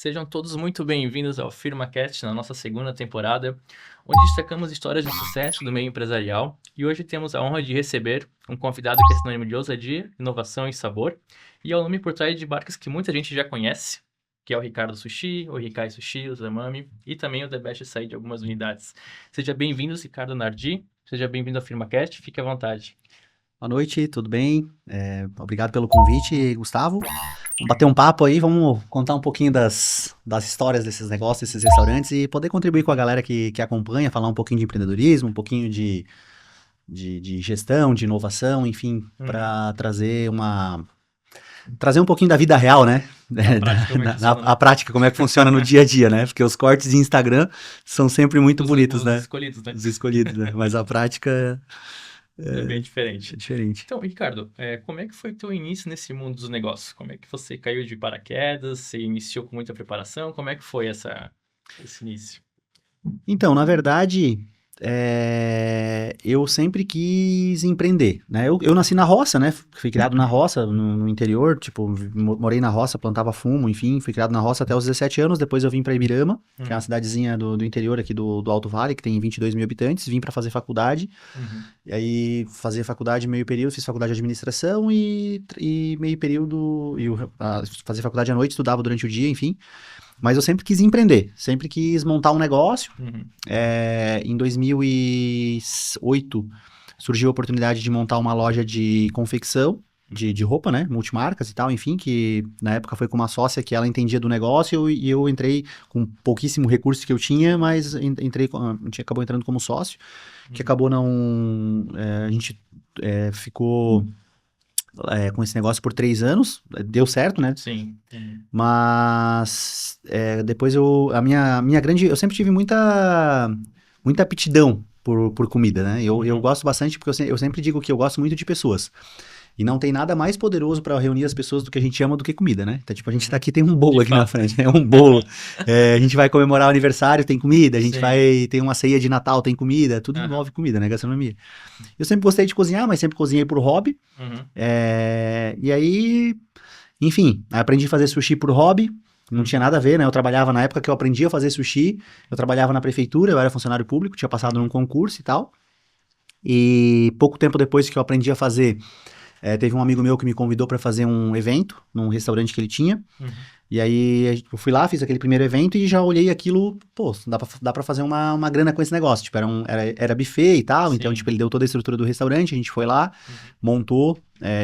Sejam todos muito bem-vindos ao FirmaCast, na nossa segunda temporada, onde destacamos histórias de sucesso do meio empresarial. E hoje temos a honra de receber um convidado que é sinônimo de ousadia, inovação e sabor, e é o nome por trás de marcas que muita gente já conhece, que é o Ricardo Sushi, o Rikai Sushi, o Zamami e também o The Best Açaí de algumas unidades. Seja bem-vindo, Ricardo Nardi, seja bem-vindo ao FirmaCast, fique à vontade. Boa noite, tudo bem? Obrigado pelo convite, Gustavo. Vamos bater um papo aí, vamos contar um pouquinho das histórias desses negócios, desses restaurantes e poder contribuir com a galera que acompanha, falar um pouquinho de empreendedorismo, um pouquinho de gestão, de inovação, enfim, para trazer um pouquinho da vida real, né? A prática, como é que funciona, Como é que funciona no dia a dia, né? Porque os cortes de Instagram são sempre muito bonitos, né? Escolhidos, né? Os escolhidos, né? Mas a prática É bem diferente. é diferente. Então, Ricardo, como é que foi o teu início nesse mundo dos negócios? Como é que você caiu de paraquedas? Você iniciou com muita preparação? Como é que foi esse início? Então, na verdade, eu sempre quis empreender, né? Eu nasci na roça, né? Fui criado na roça, no interior, tipo, morei na roça, plantava fumo, enfim, fui criado na roça até os 17 anos, depois eu vim para Ibirama, que é uma cidadezinha do interior aqui do Alto Vale, que tem 22 mil habitantes, vim para fazer faculdade, e aí fazer faculdade meio período, fiz faculdade de administração e meio período, fazer faculdade à noite, estudava durante o dia, enfim. Mas eu sempre quis empreender, sempre quis montar um negócio. Em 2008 surgiu a oportunidade de montar uma loja de confecção de roupa, né? Multimarcas e tal, enfim, que na época foi com uma sócia que ela entendia do negócio e eu entrei com pouquíssimo recurso que eu tinha, mas entrei, a gente acabou entrando como sócio, que acabou não... a gente ficou com esse negócio por 3 anos, deu certo, né? Sim. Mas depois eu sempre tive muita aptidão por comida, né? Eu gosto bastante porque eu sempre digo que eu gosto muito de pessoas. E não tem nada mais poderoso para reunir as pessoas do que a gente ama do que comida, né? Então, tipo, a gente tá aqui, tem um bolo De aqui na fato. frente, é um bolo. A gente vai comemorar o aniversário, tem comida. A gente Sim. tem uma ceia de Natal, tem comida. Tudo Aham. envolve comida, né? Gastronomia. Eu sempre gostei de cozinhar, mas sempre cozinhei por hobby. Uhum. E aí, enfim, aprendi a fazer sushi por hobby, não tinha nada a ver, né? Eu trabalhava, na época que eu aprendi a fazer sushi, eu trabalhava na prefeitura, eu era funcionário público, tinha passado num concurso e tal. E pouco tempo depois que eu aprendi a fazer, teve um amigo meu que me convidou para fazer um evento num restaurante que ele tinha. Uhum. E aí eu fui lá, fiz aquele primeiro evento e já olhei aquilo, pô, dá pra fazer uma grana com esse negócio. Tipo, era buffet e tal, então, Sim. tipo, ele deu toda a estrutura do restaurante, a gente foi lá, montou,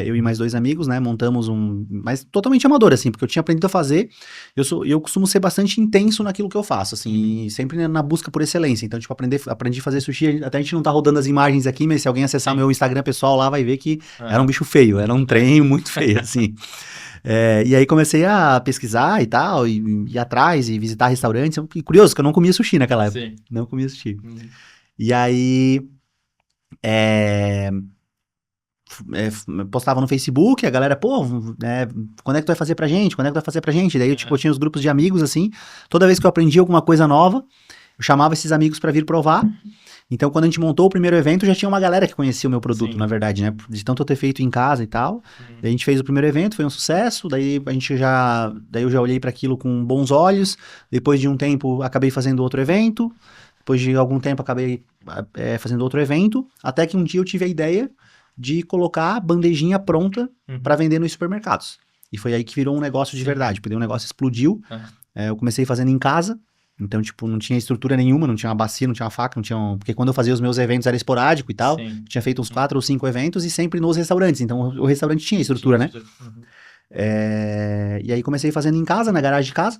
eu e mais 2 amigos, né, montamos mas totalmente amador, assim, porque eu tinha aprendido a fazer, eu costumo ser bastante intenso naquilo que eu faço, assim, e sempre na busca por excelência. Então, tipo, aprendi a fazer sushi, até a gente não tá rodando as imagens aqui, mas se alguém acessar meu Instagram pessoal lá, vai ver que era um bicho feio, era um trem muito feio, assim. E aí comecei a pesquisar e tal, e ir atrás e visitar restaurantes. E curioso, que eu não comia sushi naquela época. Sim. Não comia sushi. E aí postava no Facebook, a galera, pô, quando é que tu vai fazer pra gente? Quando é que tu vai fazer pra gente? Daí eu tinha os grupos de amigos, assim, toda vez que eu aprendia alguma coisa nova, eu chamava esses amigos pra vir provar. Então, quando a gente montou o primeiro evento, já tinha uma galera que conhecia o meu produto, na verdade, né? De tanto eu ter feito em casa e tal. Daí a gente fez o primeiro evento, foi um sucesso. Daí eu já olhei para aquilo com bons olhos. Depois de um tempo, acabei fazendo outro evento. Depois de algum tempo, acabei fazendo outro evento. Até que um dia eu tive a ideia de colocar a bandejinha pronta para vender nos supermercados. E foi aí que virou um negócio de verdade. Porque o negócio explodiu. Eu comecei fazendo em casa. Então, tipo, não tinha estrutura nenhuma, não tinha uma bacia, não tinha uma faca, porque quando eu fazia os meus eventos era esporádico e tal. Sim. Tinha feito uns 4 ou 5 eventos e sempre nos restaurantes. Então, o restaurante tinha estrutura, né? E aí comecei fazendo em casa, na garagem de casa,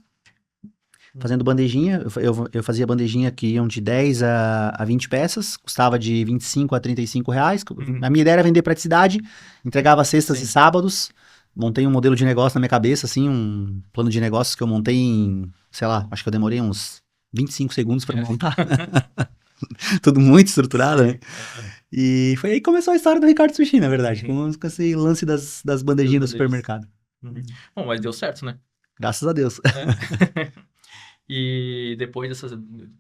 fazendo bandejinha. Eu fazia bandejinha que iam de 10 a 20 peças, custava de 25 a 35 reais. A minha ideia era vender praticidade, entregava sextas e sábados. Montei um modelo de negócio na minha cabeça, assim, um plano de negócios que eu montei em, sei lá, acho que eu demorei uns 25 segundos para montar. Tudo muito estruturado, né? E foi aí que começou a história do Ricardo Sushi, na verdade, com esse lance das bandejinhas do supermercado. Bom, mas deu certo, né? Graças a Deus. E depois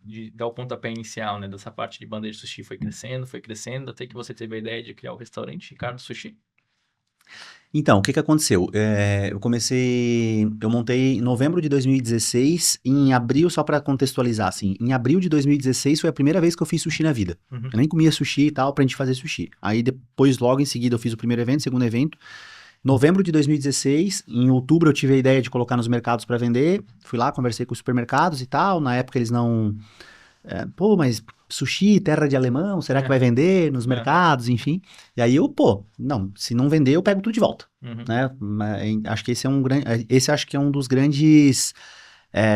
de dar o pontapé inicial, né, dessa parte de bandeja de sushi foi crescendo, até que você teve a ideia de criar o restaurante Ricardo Sushi. Então, o que que aconteceu? Eu montei em novembro de 2016, em abril, só pra contextualizar, assim, em abril de 2016 foi a primeira vez que eu fiz sushi na vida. Uhum. Eu nem comia sushi e tal, pra gente fazer sushi. Aí depois, logo em seguida, eu fiz o primeiro evento, segundo evento. Novembro de 2016, em outubro eu tive a ideia de colocar nos mercados pra vender. Fui lá, conversei com os supermercados e tal. Na época eles não... pô, mas sushi, terra de alemão, será que vai vender nos mercados, enfim. E aí eu, pô, não, se não vender eu pego tudo de volta, Uhum. né? Acho que esse acho que é um dos grandes,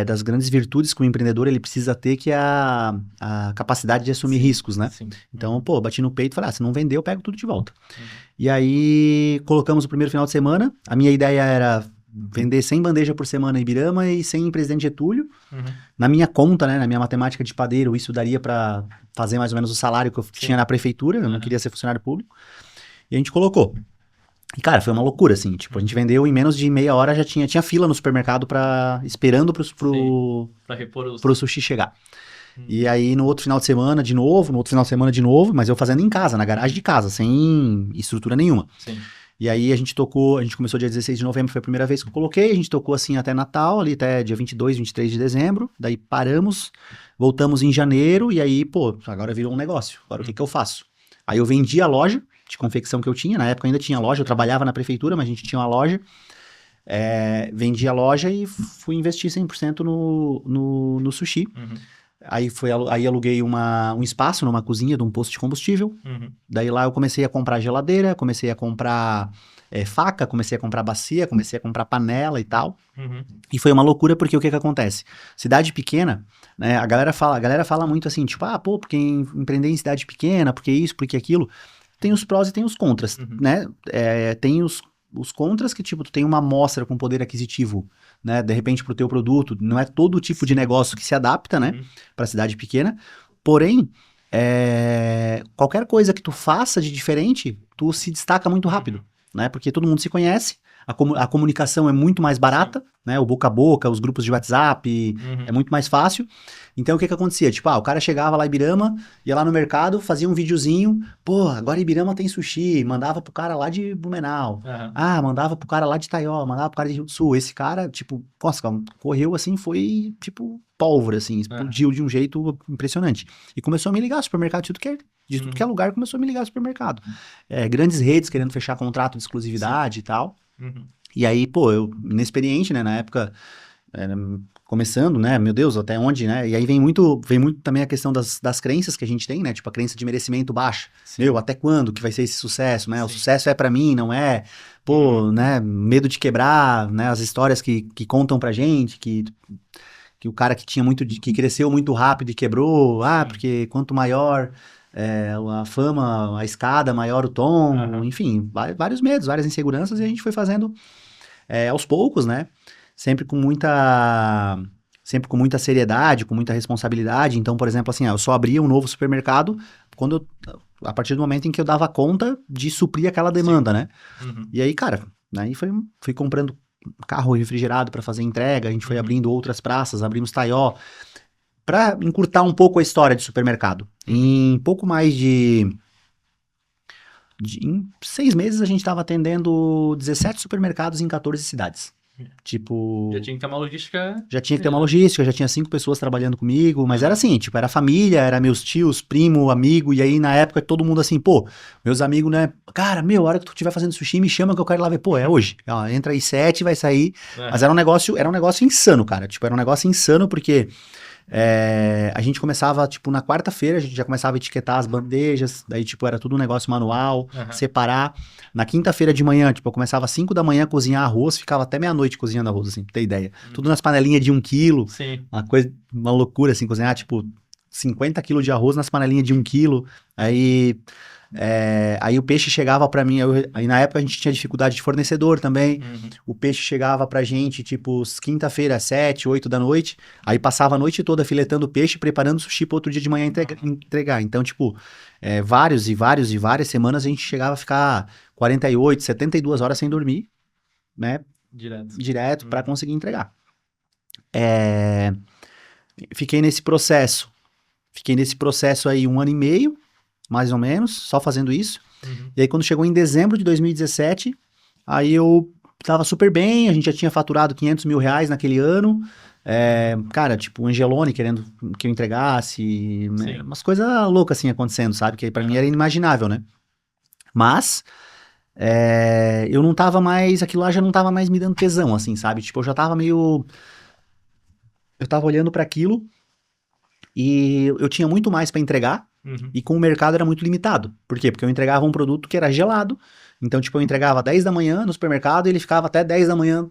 das grandes virtudes que o empreendedor ele precisa ter, que é a capacidade de assumir Sim, riscos, né? sim. Então, pô, bati no peito e falei, se não vender eu pego tudo de volta. Uhum. E aí colocamos o primeiro final de semana, a minha ideia era vender 100 bandejas por semana em Ibirama e 100 em Presidente Getúlio. Uhum. Na minha conta, né, na minha matemática de padeiro, isso daria pra fazer mais ou menos o salário que eu tinha na prefeitura, eu não queria ser funcionário público. E a gente colocou. E, cara, foi uma loucura, assim, tipo, a gente vendeu em menos de meia hora, já tinha fila no supermercado esperando Pra repor os... pro sushi chegar. E aí, no outro final de semana, de novo, no outro final de semana, de novo, mas eu fazendo em casa, na garagem de casa, sem estrutura nenhuma. Sim. E aí a gente começou dia 16 de novembro, foi a primeira vez que eu coloquei, a gente tocou assim até Natal, ali até dia 22, 23 de dezembro, daí paramos, voltamos em janeiro, e aí, pô, agora virou um negócio, agora o que que eu faço? Aí eu vendi a loja de confecção que eu tinha, na época eu ainda tinha loja, eu trabalhava na prefeitura, mas a gente tinha uma loja, vendi a loja e fui investir 100% no sushi. Uhum. Aí aluguei um espaço numa cozinha de um posto de combustível. Uhum. Daí lá eu comecei a comprar geladeira, comecei a comprar faca, comecei a comprar bacia, comecei a comprar panela e tal. Uhum. E foi uma loucura porque o que que acontece? Cidade pequena, né, a galera fala muito assim, tipo, pô, porque empreender em cidade pequena, porque isso, porque aquilo. Tem os prós e tem os contras, né? Tem os contras que, tipo, tu tem uma amostra com poder aquisitivo, né, de repente pro teu produto, não é todo tipo de negócio que se adapta, né, pra cidade pequena, porém, qualquer coisa que tu faça de diferente, tu se destaca muito rápido, né, porque todo mundo se conhece, a comunicação é muito mais barata, né, o boca a boca, os grupos de WhatsApp, é muito mais fácil. Então o que que acontecia? Tipo, o cara chegava lá em Ibirama, ia lá no mercado, fazia um videozinho, pô, agora Ibirama tem sushi, mandava pro cara lá de Blumenau, mandava pro cara lá de Itaió, mandava pro cara de Rio do Sul. Esse cara, tipo, nossa, correu assim, foi tipo pólvora, assim, explodiu de um jeito impressionante. E começou a me ligar supermercado de tudo que é lugar, começou a me ligar supermercado. Grandes redes querendo fechar contrato de exclusividade e tal. E aí, pô, eu inexperiente, né, na época, começando, né, meu Deus, até onde, né, e aí vem muito também a questão das crenças que a gente tem, né, tipo a crença de merecimento baixa. Meu, até quando que vai ser esse sucesso, né, o sucesso é pra mim, não é, pô, né, medo de quebrar, né, as histórias que contam pra gente, que o cara que cresceu muito rápido e quebrou, porque quanto maior a fama, a escada, maior o tom, enfim, vários medos, várias inseguranças, e a gente foi fazendo aos poucos, né? Sempre com muita seriedade, com muita responsabilidade. Então, por exemplo, assim, eu só abria um novo supermercado a partir do momento em que eu dava conta de suprir aquela demanda, né? E aí, cara, aí fui comprando carro refrigerado para fazer entrega, a gente foi abrindo outras praças, abrimos Taió, para encurtar um pouco a história de supermercado. Em pouco mais em 6 meses a gente estava atendendo 17 supermercados em 14 cidades. Tipo... Já tinha que ter uma logística... Já tinha que ter uma logística, já tinha 5 pessoas trabalhando comigo, mas era assim, tipo, era família, era meus tios, primo, amigo, e aí na época todo mundo assim, pô, meus amigos, né, cara, a hora que tu estiver fazendo sushi, me chama que eu quero ir lá ver, pô, é hoje, entra aí 7, vai sair, mas era um negócio insano, cara, tipo, era um negócio insano porque... a gente começava, tipo, na quarta-feira, a gente já começava a etiquetar as bandejas, daí, tipo, era tudo um negócio manual, separar. Na quinta-feira de manhã, tipo, eu começava às 5 da manhã a cozinhar arroz, ficava até meia-noite cozinhando arroz, assim, pra ter ideia. Tudo nas panelinhas de 1 quilo, uma loucura, assim, cozinhar, tipo, 50 quilos de arroz nas panelinhas de 1 quilo, aí o peixe chegava pra mim, aí na época a gente tinha dificuldade de fornecedor também, o peixe chegava pra gente, tipo, quinta-feira, 7, 8 da noite, aí passava a noite toda filetando peixe, preparando sushi pro outro dia de manhã entregar. Então, tipo, várias semanas a gente chegava a ficar 48, 72 horas sem dormir, né? Direto pra conseguir entregar. Fiquei nesse processo aí 1 ano e meio, mais ou menos, só fazendo isso. E aí, quando chegou em dezembro de 2017, Aí eu tava super bem, a gente já tinha faturado 500 mil reais naquele ano. Cara, tipo, o Angelone querendo que eu entregasse, né, Sim. umas coisas loucas assim acontecendo, sabe? Que pra mim era inimaginável, né? Mas eu não tava mais, aquilo lá já não tava mais me dando tesão, assim, sabe? Tipo, eu já tava meio. Eu tava olhando pra aquilo e eu tinha muito mais pra entregar. Uhum. E com o mercado era muito limitado. Por quê? Porque eu entregava um produto que era gelado. Então, tipo, eu entregava 10 da manhã no supermercado e ele ficava até 10 da manhã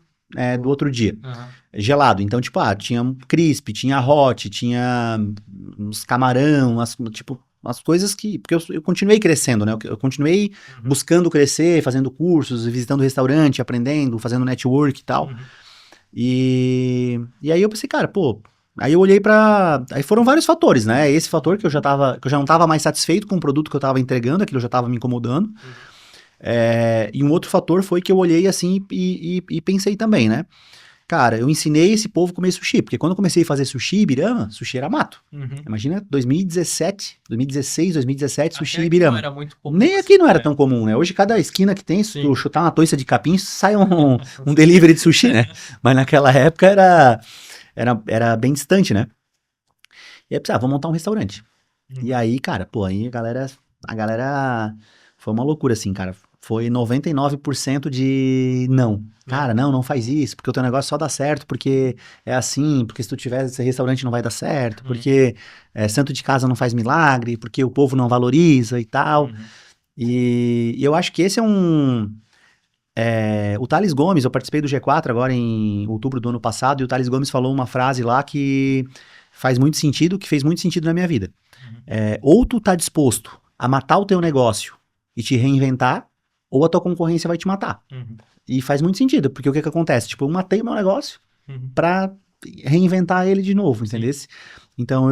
do outro dia. Uhum. Gelado. Então, tipo, tinha crisp, tinha hot, tinha uns camarão, tipo, as coisas que... Porque eu continuei crescendo, né? Eu continuei buscando crescer, fazendo cursos, visitando restaurante, aprendendo, fazendo network e tal. Uhum. E aí eu pensei, cara, pô... Aí eu olhei pra... Aí foram vários fatores, né? Esse fator que eu já não tava mais satisfeito com o produto que eu tava entregando, aquilo já tava me incomodando. E um outro fator foi que eu olhei assim e pensei também, né? Cara, eu ensinei esse povo a comer sushi, porque quando eu comecei a fazer sushi em Ibirama, sushi era mato. Uhum. Imagina 2017, 2016, 2017, sushi em Até aqui Ibirama. não era muito comum. Nem aqui não era tão comum, né? Hoje cada esquina que tem, se tu Sim. chutar uma toiça de capim, sai um delivery de sushi, né? Mas naquela época era bem distante, né? E aí, vamos montar um restaurante. E aí, cara, pô, aí a galera foi uma loucura, assim, cara. Foi 99% de não. Cara, não faz isso, porque o teu negócio só dá certo, porque é assim, porque se tu tiver esse restaurante não vai dar certo, porque santo de casa não faz milagre, porque o povo não valoriza e tal. E eu acho que esse é o Thales Gomes, eu participei do G4 agora em outubro do ano passado, e o Thales Gomes falou uma frase lá que faz muito sentido, que fez muito sentido na minha vida. Ou tu tá disposto a matar o teu negócio e te reinventar, ou a tua concorrência vai te matar. E faz muito sentido, porque o que acontece? Tipo, eu matei o meu negócio pra reinventar ele de novo, entendeu? Então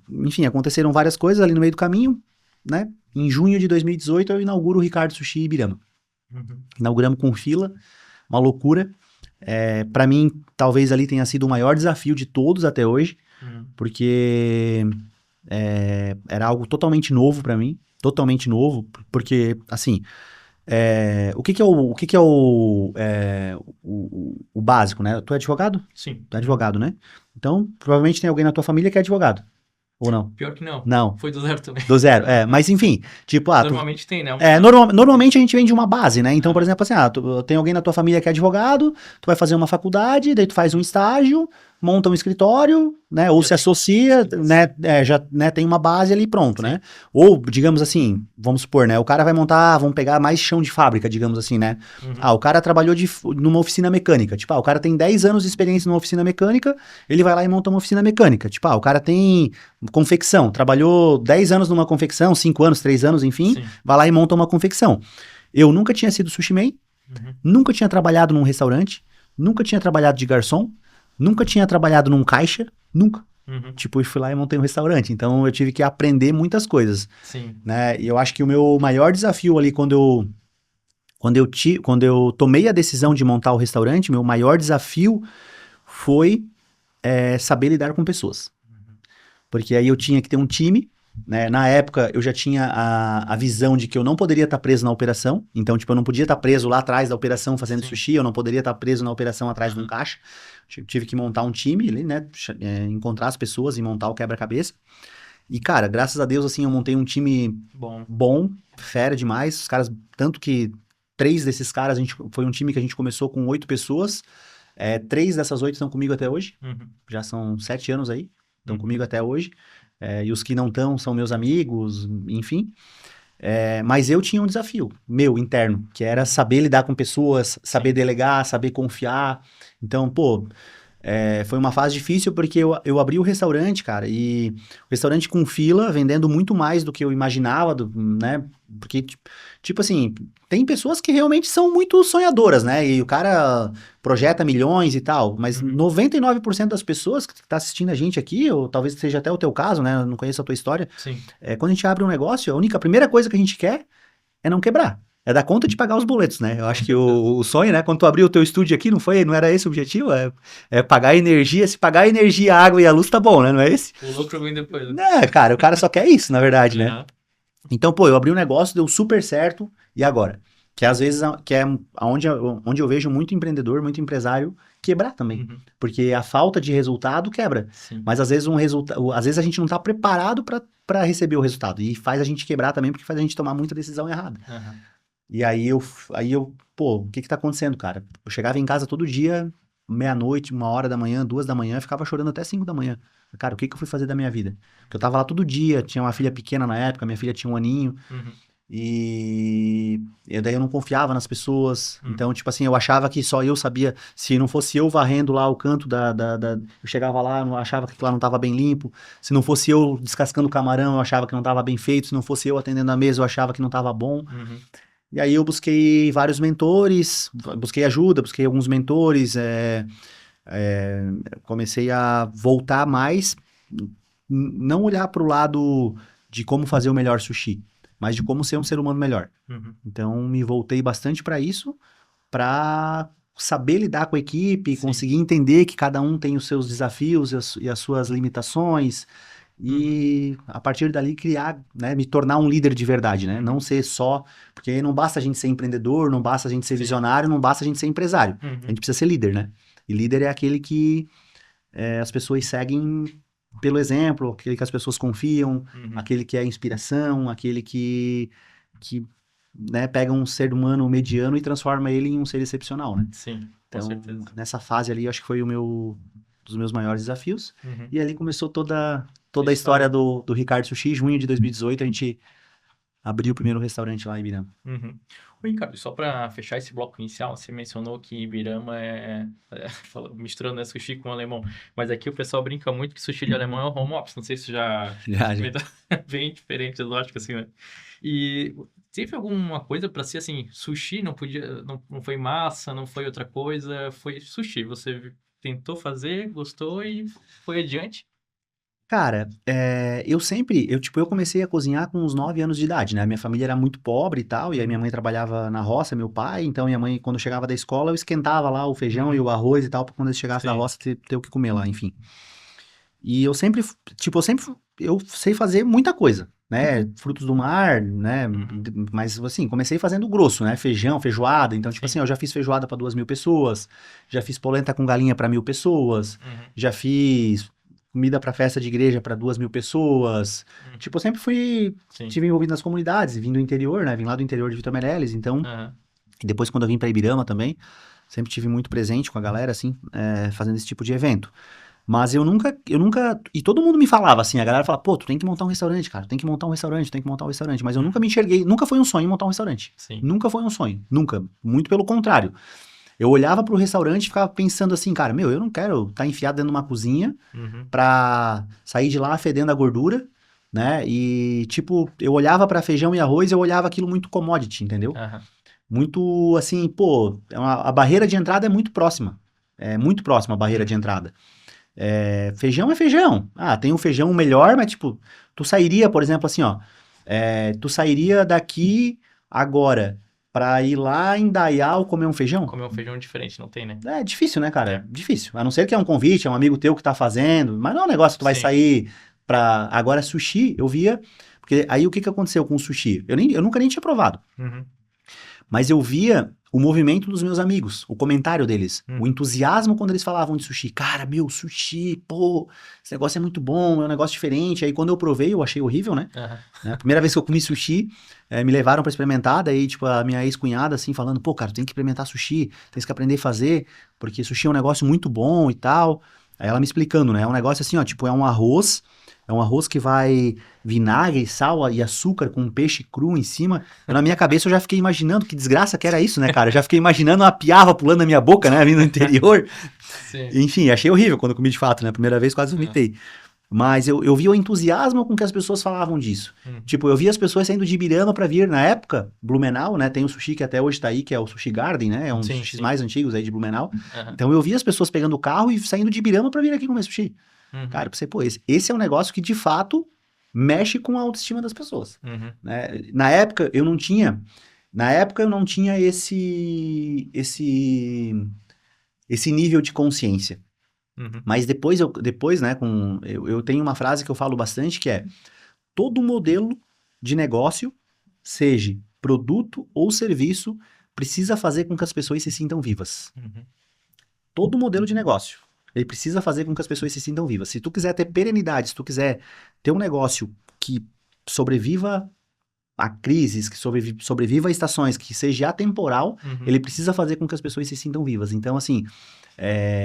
enfim, aconteceram várias coisas ali no meio do caminho, né? Em junho de 2018 eu inauguro o Ricardo Sushi Ibirama. Inauguramos com fila, uma loucura. Pra mim, talvez ali tenha sido o maior desafio de todos até hoje, porque era algo totalmente novo pra mim, totalmente novo, porque, assim, o que é o básico, né? Tu é advogado? Sim. Tu é advogado, né? Então, provavelmente tem alguém na tua família que é advogado, ou não? Pior que não. Não. Foi do zero também. Do zero, mas enfim, tipo, Normalmente tem, né? Normalmente a gente vem de uma base, né? Então, por exemplo, assim, tem alguém na tua família que é advogado, tu vai fazer uma faculdade, daí tu faz um estágio, monta um escritório, né? Ou se associa, né? Já tem uma base ali pronto, né? Ou, digamos assim, vamos supor, né? O cara vai vamos pegar mais chão de fábrica, digamos assim, né? O cara trabalhou numa oficina mecânica. Tipo, o cara tem 10 anos de experiência numa oficina mecânica, ele vai lá e monta uma oficina mecânica. Tipo, o cara tem confecção, trabalhou 10 anos numa confecção, 5 anos, 3 anos, enfim, vai lá e monta uma confecção. Eu nunca tinha sido sushi man, nunca tinha trabalhado num restaurante, nunca tinha trabalhado de garçom, nunca tinha trabalhado num caixa, nunca. Tipo, eu fui lá e montei um restaurante, então eu tive que aprender muitas coisas. Sim. Né? E eu acho que o meu maior desafio ali quando eu tomei a decisão de montar o restaurante, meu maior desafio foi saber lidar com pessoas. Porque aí eu tinha que ter um time, né? Na época eu já tinha a visão de que eu não poderia estar preso na operação, então tipo, eu não podia estar preso lá atrás da operação fazendo sushi, eu não poderia estar preso na operação atrás de um caixa, tive que montar um time ali, né? Encontrar as pessoas e montar o quebra-cabeça. E cara, graças a Deus assim, eu montei um time bom, fera demais, os caras, tanto que 3 desses caras, foi um time que a gente começou com 8 pessoas, 3 dessas 8 estão comigo até hoje, já são 7 anos aí, estão comigo até hoje, e os que não estão são meus amigos, enfim. Mas eu tinha um desafio meu, interno, que era saber lidar com pessoas, saber delegar, saber confiar. Então, pô, foi uma fase difícil porque eu abri o restaurante, cara, e o restaurante com fila, vendendo muito mais do que eu imaginava, né? Porque, tipo assim, tem pessoas que realmente são muito sonhadoras, né? E o cara projeta milhões e tal, mas 99% das pessoas que tá assistindo a gente aqui, ou talvez seja até o teu caso, né? Eu não conheço a tua história. Quando a gente abre um negócio, a primeira coisa que a gente quer é não quebrar. É dar conta de pagar os boletos, né? Eu acho que o sonho, né? Quando tu abriu o teu estúdio aqui, não era esse o objetivo? É pagar a energia. Se pagar a energia, a água e a luz, tá bom, né? Não é esse? O lucro vem depois. Né? Cara, o cara só quer isso, na verdade, né? Então, pô, eu abri um negócio, deu super certo, e agora? Que às vezes que é onde eu vejo muito empreendedor, muito empresário quebrar também. Uhum. Porque a falta de resultado quebra. Sim. Mas às vezes às vezes a gente não tá preparado para receber o resultado. E faz a gente quebrar também, porque faz a gente tomar muita decisão errada. Aham. E aí eu, pô, o que que tá acontecendo, cara? Eu chegava em casa todo dia, meia-noite, 1h da manhã, 2h da manhã, ficava chorando até 5h da manhã. Cara, o que que eu fui fazer da minha vida? Porque eu tava lá todo dia, tinha uma filha pequena na época, minha filha tinha 1 aninho, Uhum. e daí eu não confiava nas pessoas. Uhum. Então, tipo assim, eu achava que só eu sabia. Se não fosse eu varrendo lá o canto eu chegava lá, eu achava que lá não tava bem limpo. Se não fosse eu descascando o camarão, eu achava que não tava bem feito. Se não fosse eu atendendo a mesa, eu achava que não tava bom. Uhum. E aí eu busquei vários mentores, busquei ajuda, busquei alguns mentores, comecei a voltar mais, não olhar para o lado de como fazer o melhor sushi, mas de como ser um ser humano melhor. Uhum. Então me voltei bastante para isso, para saber lidar com a equipe, Sim. conseguir entender que cada um tem os seus desafios e as suas limitações. E a partir dali criar, né, me tornar um líder de verdade, né? Não ser só, porque não basta a gente ser empreendedor, não basta a gente ser Sim. visionário, não basta a gente ser empresário. Uhum. A gente precisa ser líder, né? E líder é aquele que as pessoas seguem pelo exemplo, aquele que as pessoas confiam, Uhum. aquele que é inspiração, aquele que né, pega um ser humano mediano e transforma ele em um ser excepcional, né? Sim, com Então, certeza. nessa fase ali, acho que foi dos meus maiores desafios. Uhum. E ali começou toda a história do Ricardo Sushi. Junho de 2018, a gente abriu o primeiro restaurante lá em Ibirama. Uhum. Oi, Ricardo, só para fechar esse bloco inicial, você mencionou que Ibirama misturando, né, sushi com alemão, mas aqui o pessoal brinca muito que sushi de alemão é o home office, não sei se já Já. bem diferente, lógico, assim, né? E teve alguma coisa para ser assim, sushi não podia, não foi massa, não foi outra coisa, foi sushi, você tentou fazer, gostou e foi adiante? Cara, eu comecei a cozinhar com uns 9 anos de idade, né? Minha família era muito pobre e tal, e aí minha mãe trabalhava na roça, meu pai, então minha mãe, quando chegava da escola, eu esquentava lá o feijão e o arroz e tal, pra quando eles chegassem da Sim. roça ter o que comer lá, enfim. E eu sei fazer muita coisa, né? Frutos do mar, né? Mas, assim, comecei fazendo grosso, né? Feijão, feijoada. Então, tipo Sim. assim, eu já fiz feijoada para 2.000 pessoas, já fiz polenta com galinha para 1.000 pessoas, já fiz comida para festa de igreja para 2.000 pessoas. Tipo, eu sempre Sim. tive envolvido nas comunidades, vim do interior, né? Vim lá do interior de Vitor Meireles, então... E depois, quando eu vim para Ibirama também, sempre tive muito presente com a galera, assim, fazendo esse tipo de evento. Mas eu nunca, e todo mundo me falava assim, a galera falava, pô, tu tem que montar um restaurante, cara, tu tem que montar um restaurante, tu tem que montar um restaurante, mas eu nunca me enxerguei, nunca foi um sonho montar um restaurante. Sim. Nunca foi um sonho, nunca, muito pelo contrário. Eu olhava pro restaurante e ficava pensando assim, cara, eu não quero estar enfiado dentro de uma cozinha pra sair de lá fedendo a gordura, né, e tipo, eu olhava pra feijão e arroz, eu olhava aquilo muito commodity, entendeu? Muito assim, pô, a barreira de entrada é muito próxima a barreira de entrada. Feijão é feijão. Ah, tem um feijão melhor, mas tipo, tu sairia, por exemplo, assim, ó. Tu sairia daqui agora pra ir lá em Dayal comer um feijão? Comer um feijão diferente, não tem, né? É difícil, né, cara? Difícil. A não ser que é um convite, é um amigo teu que tá fazendo, mas não é um negócio que tu vai sair pra... Agora, sushi, eu via... Porque aí o que aconteceu com o sushi? Eu nunca nem tinha provado. Mas eu via o movimento dos meus amigos, o comentário deles, o entusiasmo quando eles falavam de sushi. Cara, sushi, pô, esse negócio é muito bom, é um negócio diferente. Aí quando eu provei, eu achei horrível, né? A primeira vez que eu comi sushi, me levaram pra experimentar, daí tipo a minha ex-cunhada assim, falando, pô, cara, tem que experimentar sushi, tem que aprender a fazer, porque sushi é um negócio muito bom e tal. Aí ela me explicando, né? É um negócio assim, ó, tipo, é um arroz que vai vinagre, sal e açúcar com um peixe cru em cima. Na minha cabeça eu já fiquei imaginando que desgraça que era isso, né, cara? Eu já fiquei imaginando uma piava pulando na minha boca, né, vindo do interior. Sim. Enfim, achei horrível quando eu comi de fato, né? Primeira vez quase vomitei. Mas eu vi o entusiasmo com que as pessoas falavam disso. Tipo, eu vi as pessoas saindo de Ibirama pra vir, na época, Blumenau, né? Tem um sushi que até hoje tá aí, que é o Sushi Garden, né? É um dos sushis mais antigos aí de Blumenau. Então eu vi as pessoas pegando o carro e saindo de Ibirama pra vir aqui comer sushi. Cara, pra você, pô, esse é um negócio que de fato mexe com a autoestima das pessoas. Né? Na época eu não tinha esse nível de consciência. Mas depois, né, eu tenho uma frase que eu falo bastante que é: todo modelo de negócio, seja produto ou serviço precisa fazer com que as pessoas se sintam vivas. Uhum. Todo modelo de negócio, ele precisa fazer com que as pessoas se sintam vivas. Se tu quiser ter perenidade, se tu quiser ter um negócio que sobreviva a crises, que sobreviva a estações, que seja atemporal, Uhum. ele precisa fazer com que as pessoas se sintam vivas. Então, assim,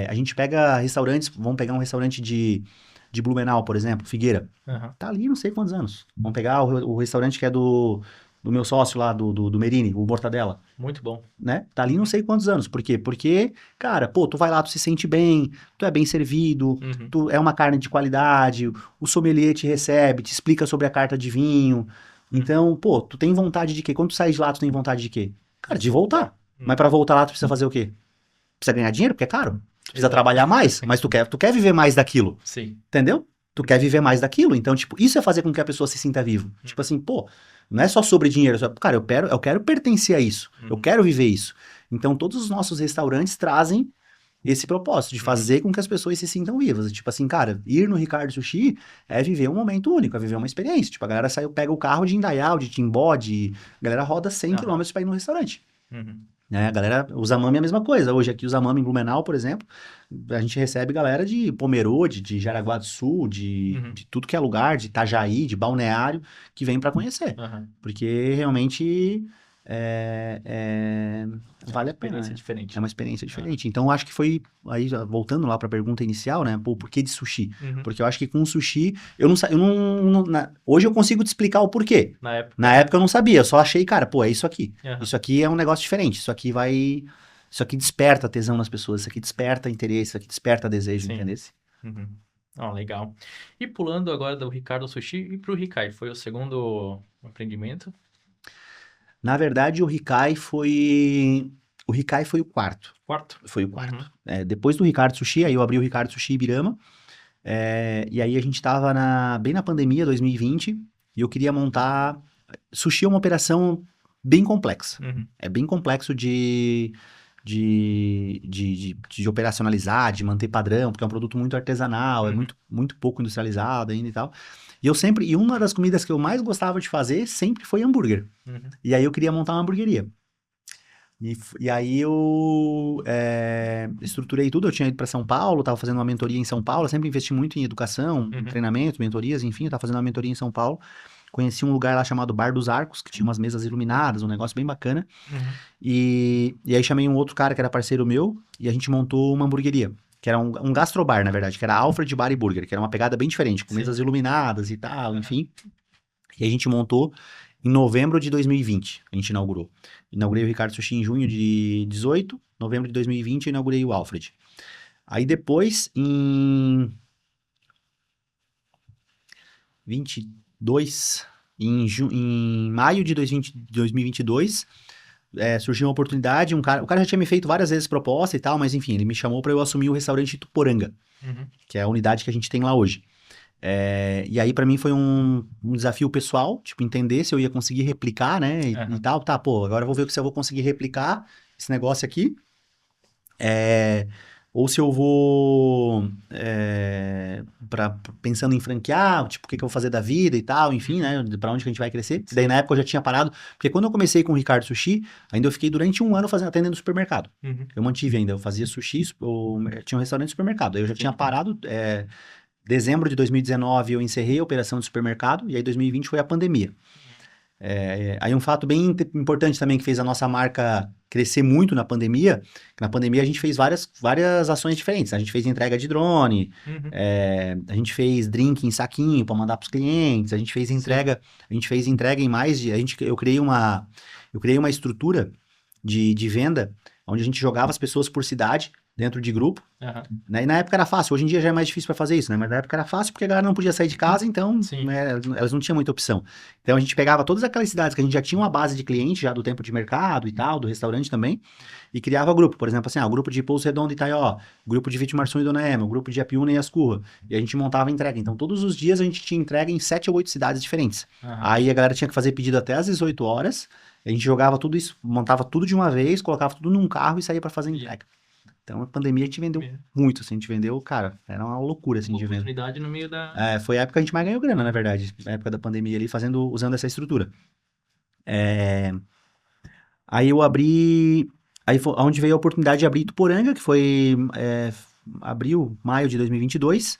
a gente pega restaurantes, vamos pegar um restaurante de Blumenau, por exemplo, Figueira. Uhum. Tá ali não sei quantos anos. Vamos pegar o restaurante que é do meu sócio lá, do Merini, o Mortadela, Muito bom. né? Tá ali não sei quantos anos. Por quê? Porque, cara, pô, tu vai lá, tu se sente bem, tu é bem servido, Uhum. tu é uma carne de qualidade, o sommelier te recebe, te explica sobre a carta de vinho. Então, pô, tu tem vontade de quê? Quando tu sai de lá, tu tem vontade de quê? Cara, de voltar. Mas pra voltar lá, tu precisa fazer o quê? Precisa ganhar dinheiro, porque é caro. Tu precisa Exato. trabalhar mais, mas tu quer viver mais daquilo. Sim. Entendeu? Tu quer viver mais daquilo. Então, tipo, isso é fazer com que a pessoa se sinta vivo. Tipo assim, pô, não é só sobre dinheiro. Cara, eu quero pertencer a isso. Eu quero viver isso. Então, todos os nossos restaurantes trazem esse propósito de fazer com que as pessoas se sintam vivas. Tipo assim, cara, ir no Ricardo Sushi é viver um momento único, é viver uma experiência. Tipo, a galera pega o carro de Indaial, de Timbó, a galera roda 100 km pra ir no restaurante. Uhum. Né? A galera, o Zamami é a mesma coisa. Hoje aqui o Zamami em Blumenau, por exemplo, a gente recebe galera de Pomerode, de Jaraguá do Sul, de tudo que é lugar, de Itajaí, de Balneário, que vem pra conhecer. Uhum. Porque realmente vale a pena. Experiência Né? diferente. É uma experiência diferente. Então, eu acho que foi, aí já voltando lá pra pergunta inicial, né? Pô, por que de sushi? Uhum. Porque eu acho que com sushi, hoje eu consigo te explicar o porquê. Na época. Na época eu não sabia, eu só achei, cara, pô, é isso aqui. Uhum. Isso aqui é um negócio diferente, isso aqui desperta tesão nas pessoas, isso aqui desperta interesse, isso aqui desperta desejo, Sim. entendeu? Uhum. Legal. E pulando agora do Ricardo Sushi e pro Rikai, foi o segundo empreendimento? Na verdade, o Rikai foi o quarto. Quarto? Foi o quarto. Depois do Ricardo Sushi, aí eu abri o Ricardo Sushi Ibirama, e aí a gente tava bem na pandemia, 2020, e eu queria montar... Sushi é uma operação bem complexa. Uhum. É bem complexo de operacionalizar, de manter padrão, porque é um produto muito artesanal, é muito, muito pouco industrializado ainda e tal. E uma das comidas que eu mais gostava de fazer sempre foi hambúrguer. Uhum. E aí eu queria montar uma hamburgueria. E aí eu estruturei tudo, eu tinha ido para São Paulo, estava fazendo uma mentoria em São Paulo, eu sempre investi muito em educação, em treinamento, mentorias, enfim, eu estava fazendo uma mentoria em São Paulo. Conheci um lugar lá chamado Bar dos Arcos, que tinha umas mesas iluminadas, um negócio bem bacana. Uhum. E aí chamei um outro cara que era parceiro meu, e a gente montou uma hamburgueria, que era um gastrobar, na verdade, que era Alfred Bar e Burger, que era uma pegada bem diferente, com Sim. mesas iluminadas e tal, enfim. E a gente montou em novembro de 2020, a gente inaugurou. Inaugurei o Ricardo Sushi em junho de 18, novembro de 2020 eu inaugurei o Alfred. Aí depois, em 22, em maio de 2022, surgiu uma oportunidade, o cara já tinha me feito várias vezes proposta e tal, mas enfim, ele me chamou para eu assumir o restaurante Tuporanga, que é a unidade que a gente tem lá hoje. E aí, pra mim, foi um desafio pessoal, tipo, entender se eu ia conseguir replicar, né, e tal. Tá, pô, agora eu vou ver se eu vou conseguir replicar esse negócio aqui. Ou se eu vou pensando em franquear, tipo, o que eu vou fazer da vida e tal, enfim, né, pra onde que a gente vai crescer. Daí, na época, eu já tinha parado, porque quando eu comecei com o Ricardo Sushi, ainda eu fiquei durante um ano atendendo supermercado. Uhum. Eu mantive ainda, eu fazia sushi, tinha um restaurante de supermercado. Aí eu já tinha parado, dezembro de 2019 eu encerrei a operação de supermercado, e aí 2020 foi a pandemia. Aí um fato bem importante também que fez a nossa marca crescer muito na pandemia, que na pandemia a gente fez várias ações diferentes. A gente fez entrega de drone, a gente fez drink em saquinho para mandar para os clientes, a gente fez entrega em mais de... Eu criei uma estrutura de venda, onde a gente jogava as pessoas por cidade, dentro de grupo, né? E na época era fácil, hoje em dia já é mais difícil para fazer isso, né? Mas na época era fácil porque a galera não podia sair de casa, então, né, elas não tinham muita opção. Então a gente pegava todas aquelas cidades que a gente já tinha uma base de cliente, já do tempo de mercado e tal, do restaurante também, e criava grupo. Por exemplo, assim, o grupo de Pouso Redondo e Itaió, grupo de Vitimarçom e Dona Ema, o grupo de Apiúna e Ascurra. E a gente montava a entrega. Então todos os dias a gente tinha entrega em 7 ou 8 cidades diferentes. Aí a galera tinha que fazer pedido até às 18 horas, a gente jogava tudo isso, montava tudo de uma vez, colocava tudo num carro e saía para fazer entrega. Então, a pandemia a gente vendeu muito, assim, a gente vendeu, cara, era uma loucura, assim, de venda. Oportunidade no meio da... Foi a época que a gente mais ganhou grana, na verdade, na época da pandemia ali, usando essa estrutura. Aí eu abri. Aí foi onde veio a oportunidade de abrir Ituporanga, que foi abril, maio de 2022.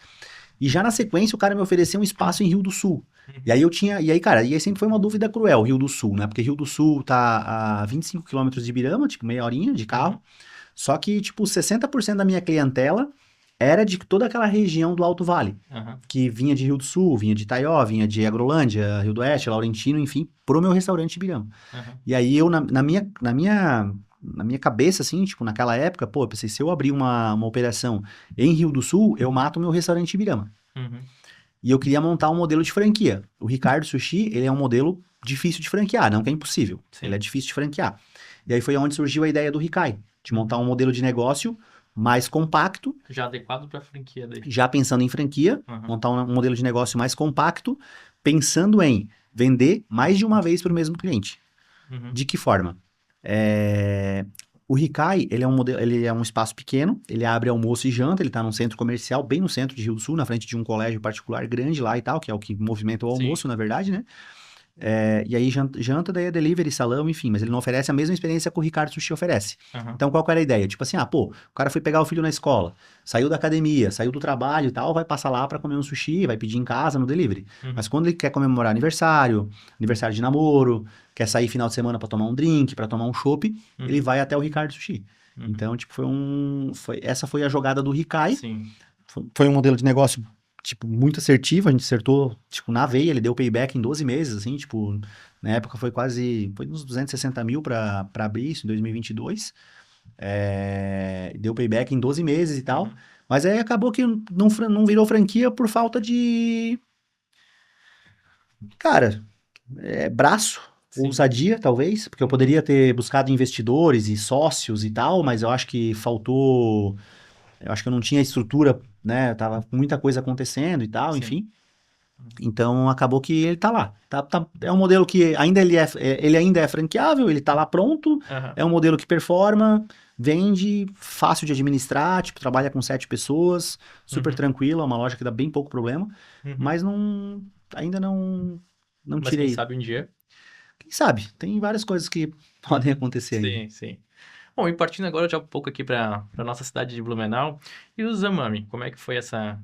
E já na sequência o cara me ofereceu um espaço em Rio do Sul. E aí eu tinha. E aí, cara, e aí sempre foi uma dúvida cruel, Rio do Sul, né? Porque Rio do Sul tá a 25 quilômetros de Ibirama, tipo meia horinha de carro. Só que, tipo, 60% da minha clientela era de toda aquela região do Alto Vale. Aham. Que vinha de Rio do Sul, vinha de Itaió, vinha de Agrolândia, Rio do Oeste, Laurentino, enfim, pro meu restaurante Ibirama. Aham. E aí eu, na minha cabeça, assim, tipo, naquela época, pô, eu pensei, se eu abrir uma operação em Rio do Sul, eu mato o meu restaurante Ibirama. Uhum. E eu queria montar um modelo de franquia. O Ricardo Sushi, ele é um modelo difícil de franquear, não que é impossível. Sim. Ele é difícil de franquear. E aí foi onde surgiu a ideia do Rikai, de montar um modelo de negócio mais compacto, Já adequado pra franquia dele. já pensando em franquia, Aham. montar um modelo de negócio mais compacto, pensando em vender mais de uma vez para o mesmo cliente. Uhum. De que forma? O Rikai, ele é um modelo, ele é um espaço pequeno, ele abre almoço e janta, ele está num centro comercial, bem no centro de Rio do Sul, na frente de um colégio particular grande lá e tal, que é o que movimenta o Sim. almoço, na verdade, né? E aí janta, daí é delivery, salão, enfim, mas ele não oferece a mesma experiência que o Ricardo Sushi oferece. Aham. Então, qual que era a ideia? Tipo assim, o cara foi pegar o filho na escola, saiu da academia, saiu do trabalho e tal, vai passar lá para comer um sushi, vai pedir em casa, no delivery. Uhum. Mas quando ele quer comemorar aniversário, aniversário de namoro, quer sair final de semana para tomar um drink, para tomar um chopp, Uhum. ele vai até o Ricardo Sushi. Uhum. Então, tipo, essa foi a jogada do Rikai. Sim. Foi um modelo de negócio, tipo, muito assertivo, a gente acertou, tipo, na veia, ele deu payback em 12 meses, assim, tipo, na época foi uns 260 mil para abrir isso, em 2022, deu payback em 12 meses e tal, Uhum. mas aí acabou que não virou franquia por falta de, cara, braço, Sim. ousadia, talvez, porque eu poderia ter buscado investidores e sócios e tal, mas eu acho que faltou. Eu acho que eu não tinha estrutura, né? Tava com muita coisa acontecendo e tal, Sim. enfim. Então acabou que ele tá lá. É um modelo que ainda ele ainda é franqueável, ele tá lá pronto. Aham. É um modelo que performa, vende, fácil de administrar, tipo, trabalha com 7 pessoas, super Uhum. tranquilo, é uma loja que dá bem pouco problema, Uhum. mas ainda não Mas quem tirei. sabe um dia. Quem sabe? Tem várias coisas que podem acontecer ainda. Sim, sim. Bom, e partindo agora já um pouco aqui para nossa cidade de Blumenau, e o Zamami, como é que foi essa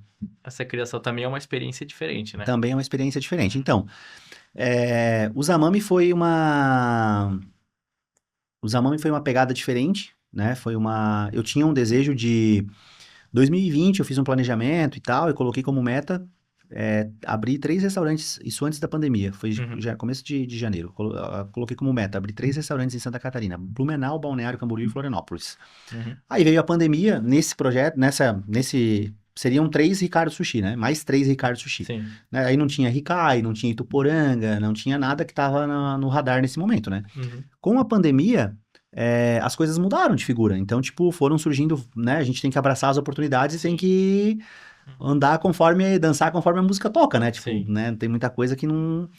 criação? Também é uma experiência diferente, né? Também é uma experiência diferente. Então, o Zamami foi uma pegada diferente, né? Eu tinha um desejo de 2020, eu fiz um planejamento e tal, e coloquei como meta abrir 3 restaurantes, isso antes da pandemia, foi Uhum. já começo de janeiro. Coloquei como meta abrir 3 restaurantes em Santa Catarina, Blumenau, Balneário Camboriú e Florianópolis. Uhum. Aí veio a pandemia, nesse projeto, seriam 3 Ricardo Sushi, né? Mais 3 Ricardo Sushi. Sim. Né? Aí não tinha Rikai, não tinha Ituporanga, não tinha nada que estava no radar nesse momento, né? Uhum. Com a pandemia, as coisas mudaram de figura. Então, tipo, foram surgindo, né? A gente tem que abraçar as oportunidades e tem que dançar conforme a música toca, né? Tipo, Sim. né? Tem muita coisa que não...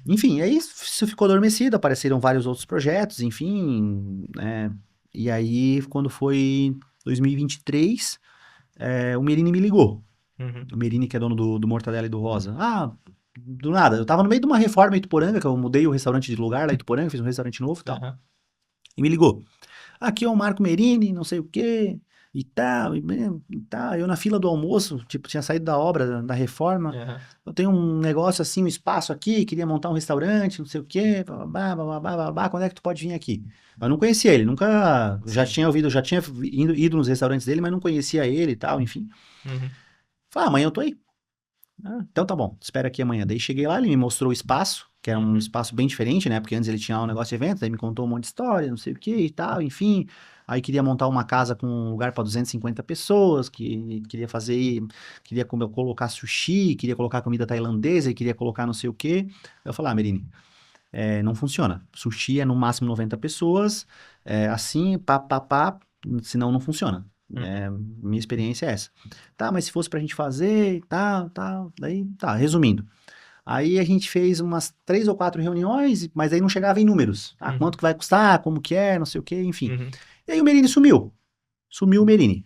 Enfim, aí isso ficou adormecido, apareceram vários outros projetos, enfim, né? E aí, quando foi 2023, o Merini me ligou. Uhum. O Merini, que é dono do Mortadela e do Rosa. Do nada, eu tava no meio de uma reforma em Ituporanga, que eu mudei o restaurante de lugar lá em Ituporanga, fiz um restaurante novo e tal. Aham. E me ligou. Aqui é o Marco Merini, não sei o quê, e tal, e tal. Eu na fila do almoço, tipo, tinha saído da obra, da reforma. Aham. Eu tenho um negócio assim, um espaço aqui, queria montar um restaurante, não sei o quê, babá, babá, babá, quando é que tu pode vir aqui? Eu não conhecia ele, nunca, Sim. já tinha ido nos restaurantes dele, mas não conhecia ele e tal, enfim. Uhum. Falei, amanhã eu tô aí. Então tá bom, espera aqui amanhã. Daí cheguei lá, ele me mostrou o espaço, que era um Uhum. espaço bem diferente, né? Porque antes ele tinha um negócio de evento, daí me contou um monte de história, não sei o que e tal, enfim. Aí queria montar uma casa com um lugar para 250 pessoas, queria colocar sushi, queria colocar comida tailandesa, e queria colocar não sei o quê. Eu falei, Merini, não funciona. Sushi é no máximo 90 pessoas, assim, pá, senão não funciona. Uhum. Minha experiência é essa. Tá, mas se fosse pra gente fazer e tal, daí, tá, resumindo. Aí a gente fez umas 3 ou 4 reuniões, mas aí não chegava em números. Uhum. Quanto que vai custar, como que é, não sei o que, enfim. Uhum. E aí o Merini sumiu. Sumiu o Merini.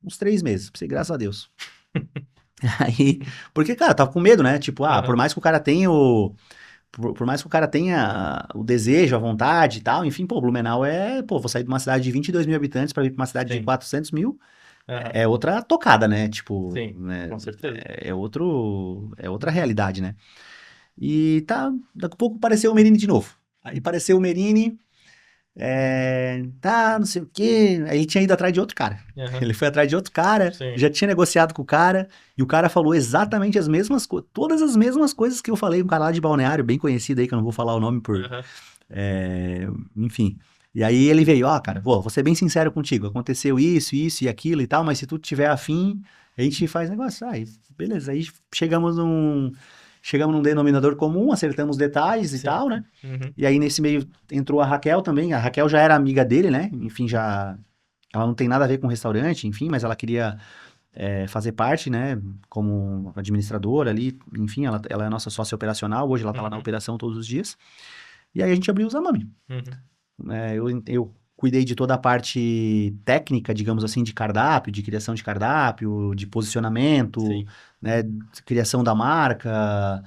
Uns 3 meses, pensei, graças a Deus. Aí, porque, cara, eu tava com medo, né? Tipo, por Aham. mais que o cara tenha por mais que o cara tenha o desejo, a vontade e tal, enfim, pô, Blumenau vou sair de uma cidade de 22 mil habitantes para vir para uma cidade de Sim. 400 mil, Aham. é outra tocada, né? Tipo, Sim, né, com certeza. é outra realidade, né? E tá, daqui a pouco apareceu o Merini de novo. Aí apareceu o Merini, tá, não sei o quê. Aí ele tinha ido atrás de outro cara. Aham. Ele foi atrás de outro cara, Sim. já tinha negociado com o cara, e o cara falou exatamente as mesmas coisas, todas as mesmas coisas que eu falei, um cara lá de Balneário, bem conhecido aí, que eu não vou falar o nome por, Aham. enfim. E aí ele veio, ó, cara, vou ser bem sincero contigo, aconteceu isso e aquilo e tal, mas se tu tiver afim, a gente faz negócio. Aí, beleza, aí chegamos num denominador comum, acertamos detalhes e Sim. tal, né? Uhum. E aí nesse meio entrou a Raquel também, a Raquel já era amiga dele, né? Enfim, ela não tem nada a ver com restaurante, enfim, mas ela queria fazer parte, né? Como administradora ali, enfim, ela é a nossa sócia operacional, hoje ela tá lá na Uhum. operação todos os dias. E aí a gente abriu o Zamami. Uhum. Eu cuidei de toda a parte técnica, digamos assim, de cardápio, de criação de cardápio, de posicionamento, Sim. né, criação da marca.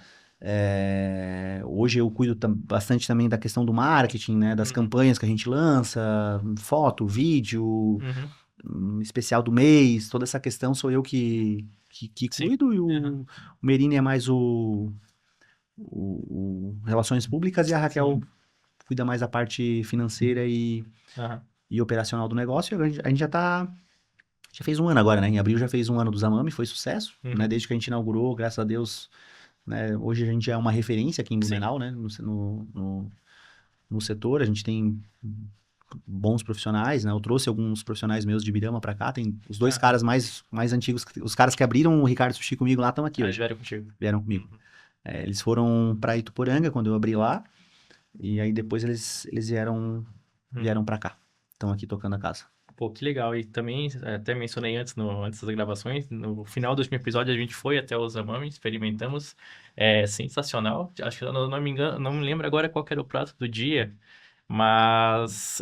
Hoje eu cuido bastante também da questão do marketing, né, das Uhum. campanhas que a gente lança, foto, vídeo, Uhum. especial do mês, toda essa questão sou eu que Sim. cuido e Aham. o Merini é mais o Relações Públicas e a Raquel Sim. cuida mais da parte financeira Aham. e operacional do negócio. A gente já fez um ano agora, né? Em abril já fez um ano do Zamami, foi sucesso, né? Uhum. Desde que a gente inaugurou, graças a Deus, né? Hoje a gente é uma referência aqui em Sim. Blumenau, né? No setor, a gente tem bons profissionais, né? Eu trouxe alguns profissionais meus de Birama pra cá, tem os dois Aham. caras mais antigos, os caras que abriram o Ricardo Sushi comigo lá estão aqui Ah, eles hoje, vieram contigo. vieram comigo. Uhum. Eles foram pra Ituporanga quando eu abri lá, e aí depois eles Uhum. vieram pra cá. Estão aqui tocando a casa. Pô, que legal. E também, até mencionei antes, antes das gravações, no final do último episódio a gente foi até o Zamami, experimentamos. É sensacional. Acho que eu não me engano, não me lembro agora qual que era o prato do dia, mas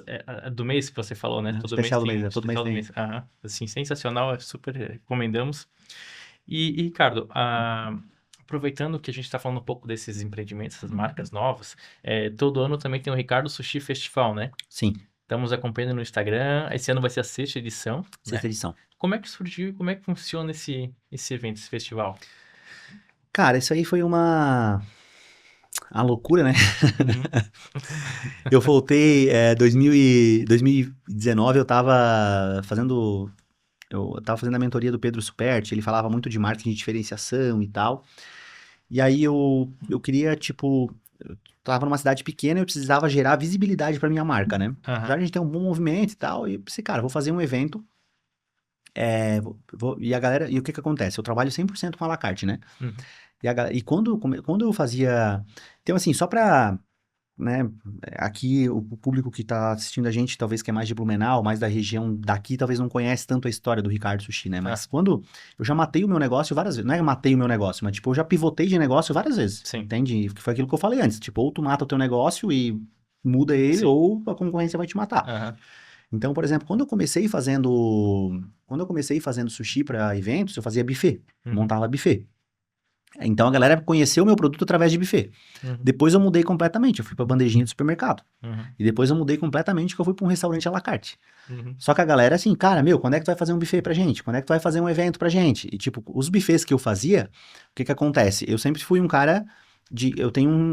do mês que você falou, né? Todo mês Especial do tem mês, um né? Todo mês especial do tem. mês. Aham. Assim, sensacional, super recomendamos. E, Ricardo, aproveitando que a gente está falando um pouco desses empreendimentos, essas marcas novas, todo ano também tem o Ricardo Sushi Festival, né? Sim, Estamos acompanhando no Instagram. Esse ano vai ser a sexta edição, né? sexta edição. Como é que surgiu e como é que funciona esse evento, esse festival? Cara, isso aí foi uma loucura, né? Uhum. Eu voltei, 2019, eu tava fazendo a mentoria do Pedro Superti, ele falava muito de marketing de diferenciação e tal. E aí eu queria, tipo, eu tava numa cidade pequena e eu precisava gerar visibilidade pra minha marca, né? Já Aham. a gente tem um bom movimento e tal, e eu pensei, cara, vou fazer um evento. E a galera, e o que que acontece? Eu trabalho 100% com a la carte, né? Uhum. E quando eu fazia. Então, assim, só pra. Né, aqui o público que tá assistindo a gente, talvez que é mais de Blumenau, mais da região daqui, talvez não conhece tanto a história do Ricardo Sushi, né? Ah, Mas quando eu já matei o meu negócio várias vezes, não é que eu matei o meu negócio, mas tipo, eu já pivotei de negócio várias vezes, sim, entende? Que foi aquilo que eu falei antes, tipo, ou tu mata o teu negócio e muda ele, sim. ou a concorrência vai te matar. Aham. Então, por exemplo, quando eu comecei fazendo sushi para eventos, eu fazia buffet, Uhum. montava buffet. Então a galera conheceu o meu produto através de buffet. Uhum. Depois eu mudei completamente, eu fui para bandejinha de supermercado. Uhum. E depois eu mudei completamente que eu fui para um restaurante à la carte. Uhum. Só que a galera assim, cara, meu, quando é que tu vai fazer um buffet pra gente? Quando é que tu vai fazer um evento pra gente? E tipo, os buffets que eu fazia, o que que acontece? Eu sempre fui um cara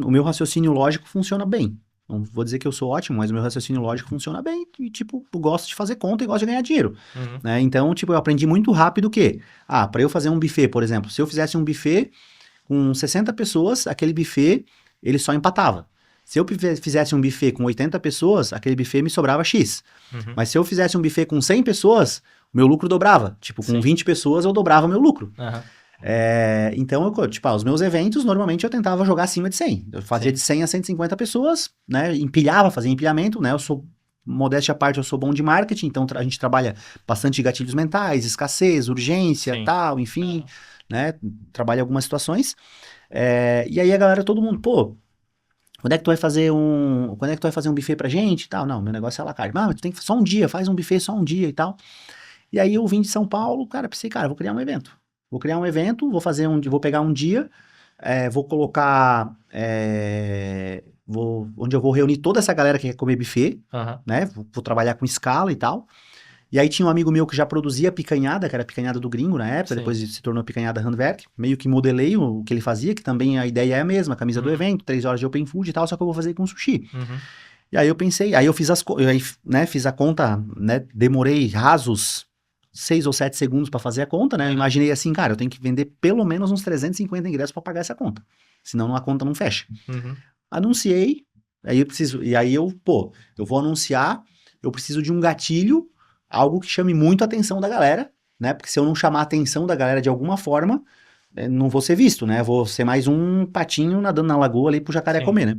o meu raciocínio lógico funciona bem. Não vou dizer que eu sou ótimo, mas o meu raciocínio lógico funciona bem e, tipo, eu gosto de fazer conta e gosto de ganhar dinheiro, Uhum. né? Então, tipo, eu aprendi muito rápido que, para eu fazer um buffet, por exemplo, se eu fizesse um buffet com 60 pessoas, aquele buffet, ele só empatava. Se eu fizesse um buffet com 80 pessoas, aquele buffet me sobrava X. Uhum. Mas se eu fizesse um buffet com 100 pessoas, meu lucro dobrava. Tipo, com Sim. 20 pessoas, eu dobrava meu lucro. Aham. Então, os meus eventos, normalmente eu tentava jogar acima de 100. Eu fazia Sim. de 100 a 150 pessoas, né? Fazia empilhamento, né? Modéstia à parte, eu sou bom de marketing, então a gente trabalha bastante gatilhos mentais, escassez, urgência, Sim. tal, enfim, Aham. né? Trabalha algumas situações. E aí a galera, todo mundo, pô, quando é que tu vai fazer um buffet pra gente e tal? Não, meu negócio é à la carte. Mas tu tem que só um dia, faz um buffet só um dia e tal. E aí eu vim de São Paulo, cara, pensei, cara, vou criar um evento. Vou criar um evento, vou pegar um dia, vou colocar, onde eu vou reunir toda essa galera que quer comer buffet, né? Vou trabalhar com escala e tal. E aí tinha um amigo meu que já produzia picanhada, que era a picanhada do gringo na época, Sim. depois se tornou picanhada Handwerk. Meio que modelei o que ele fazia, que também a ideia é a mesma, a camisa do evento, 3 horas de open food e tal, só que eu vou fazer com sushi. E aí eu pensei, aí eu fiz fiz a conta, né? Demorei rasos 6 ou 7 segundos para fazer a conta, né? Eu imaginei assim, cara, eu tenho que vender pelo menos uns 350 ingressos para pagar essa conta. Senão a conta não fecha. Anunciei, eu vou anunciar, eu preciso de um gatilho, algo que chame muito a atenção da galera, né? Porque se eu não chamar a atenção da galera de alguma forma, não vou ser visto, né? Vou ser mais um patinho nadando na lagoa ali pro jacaré comer, né?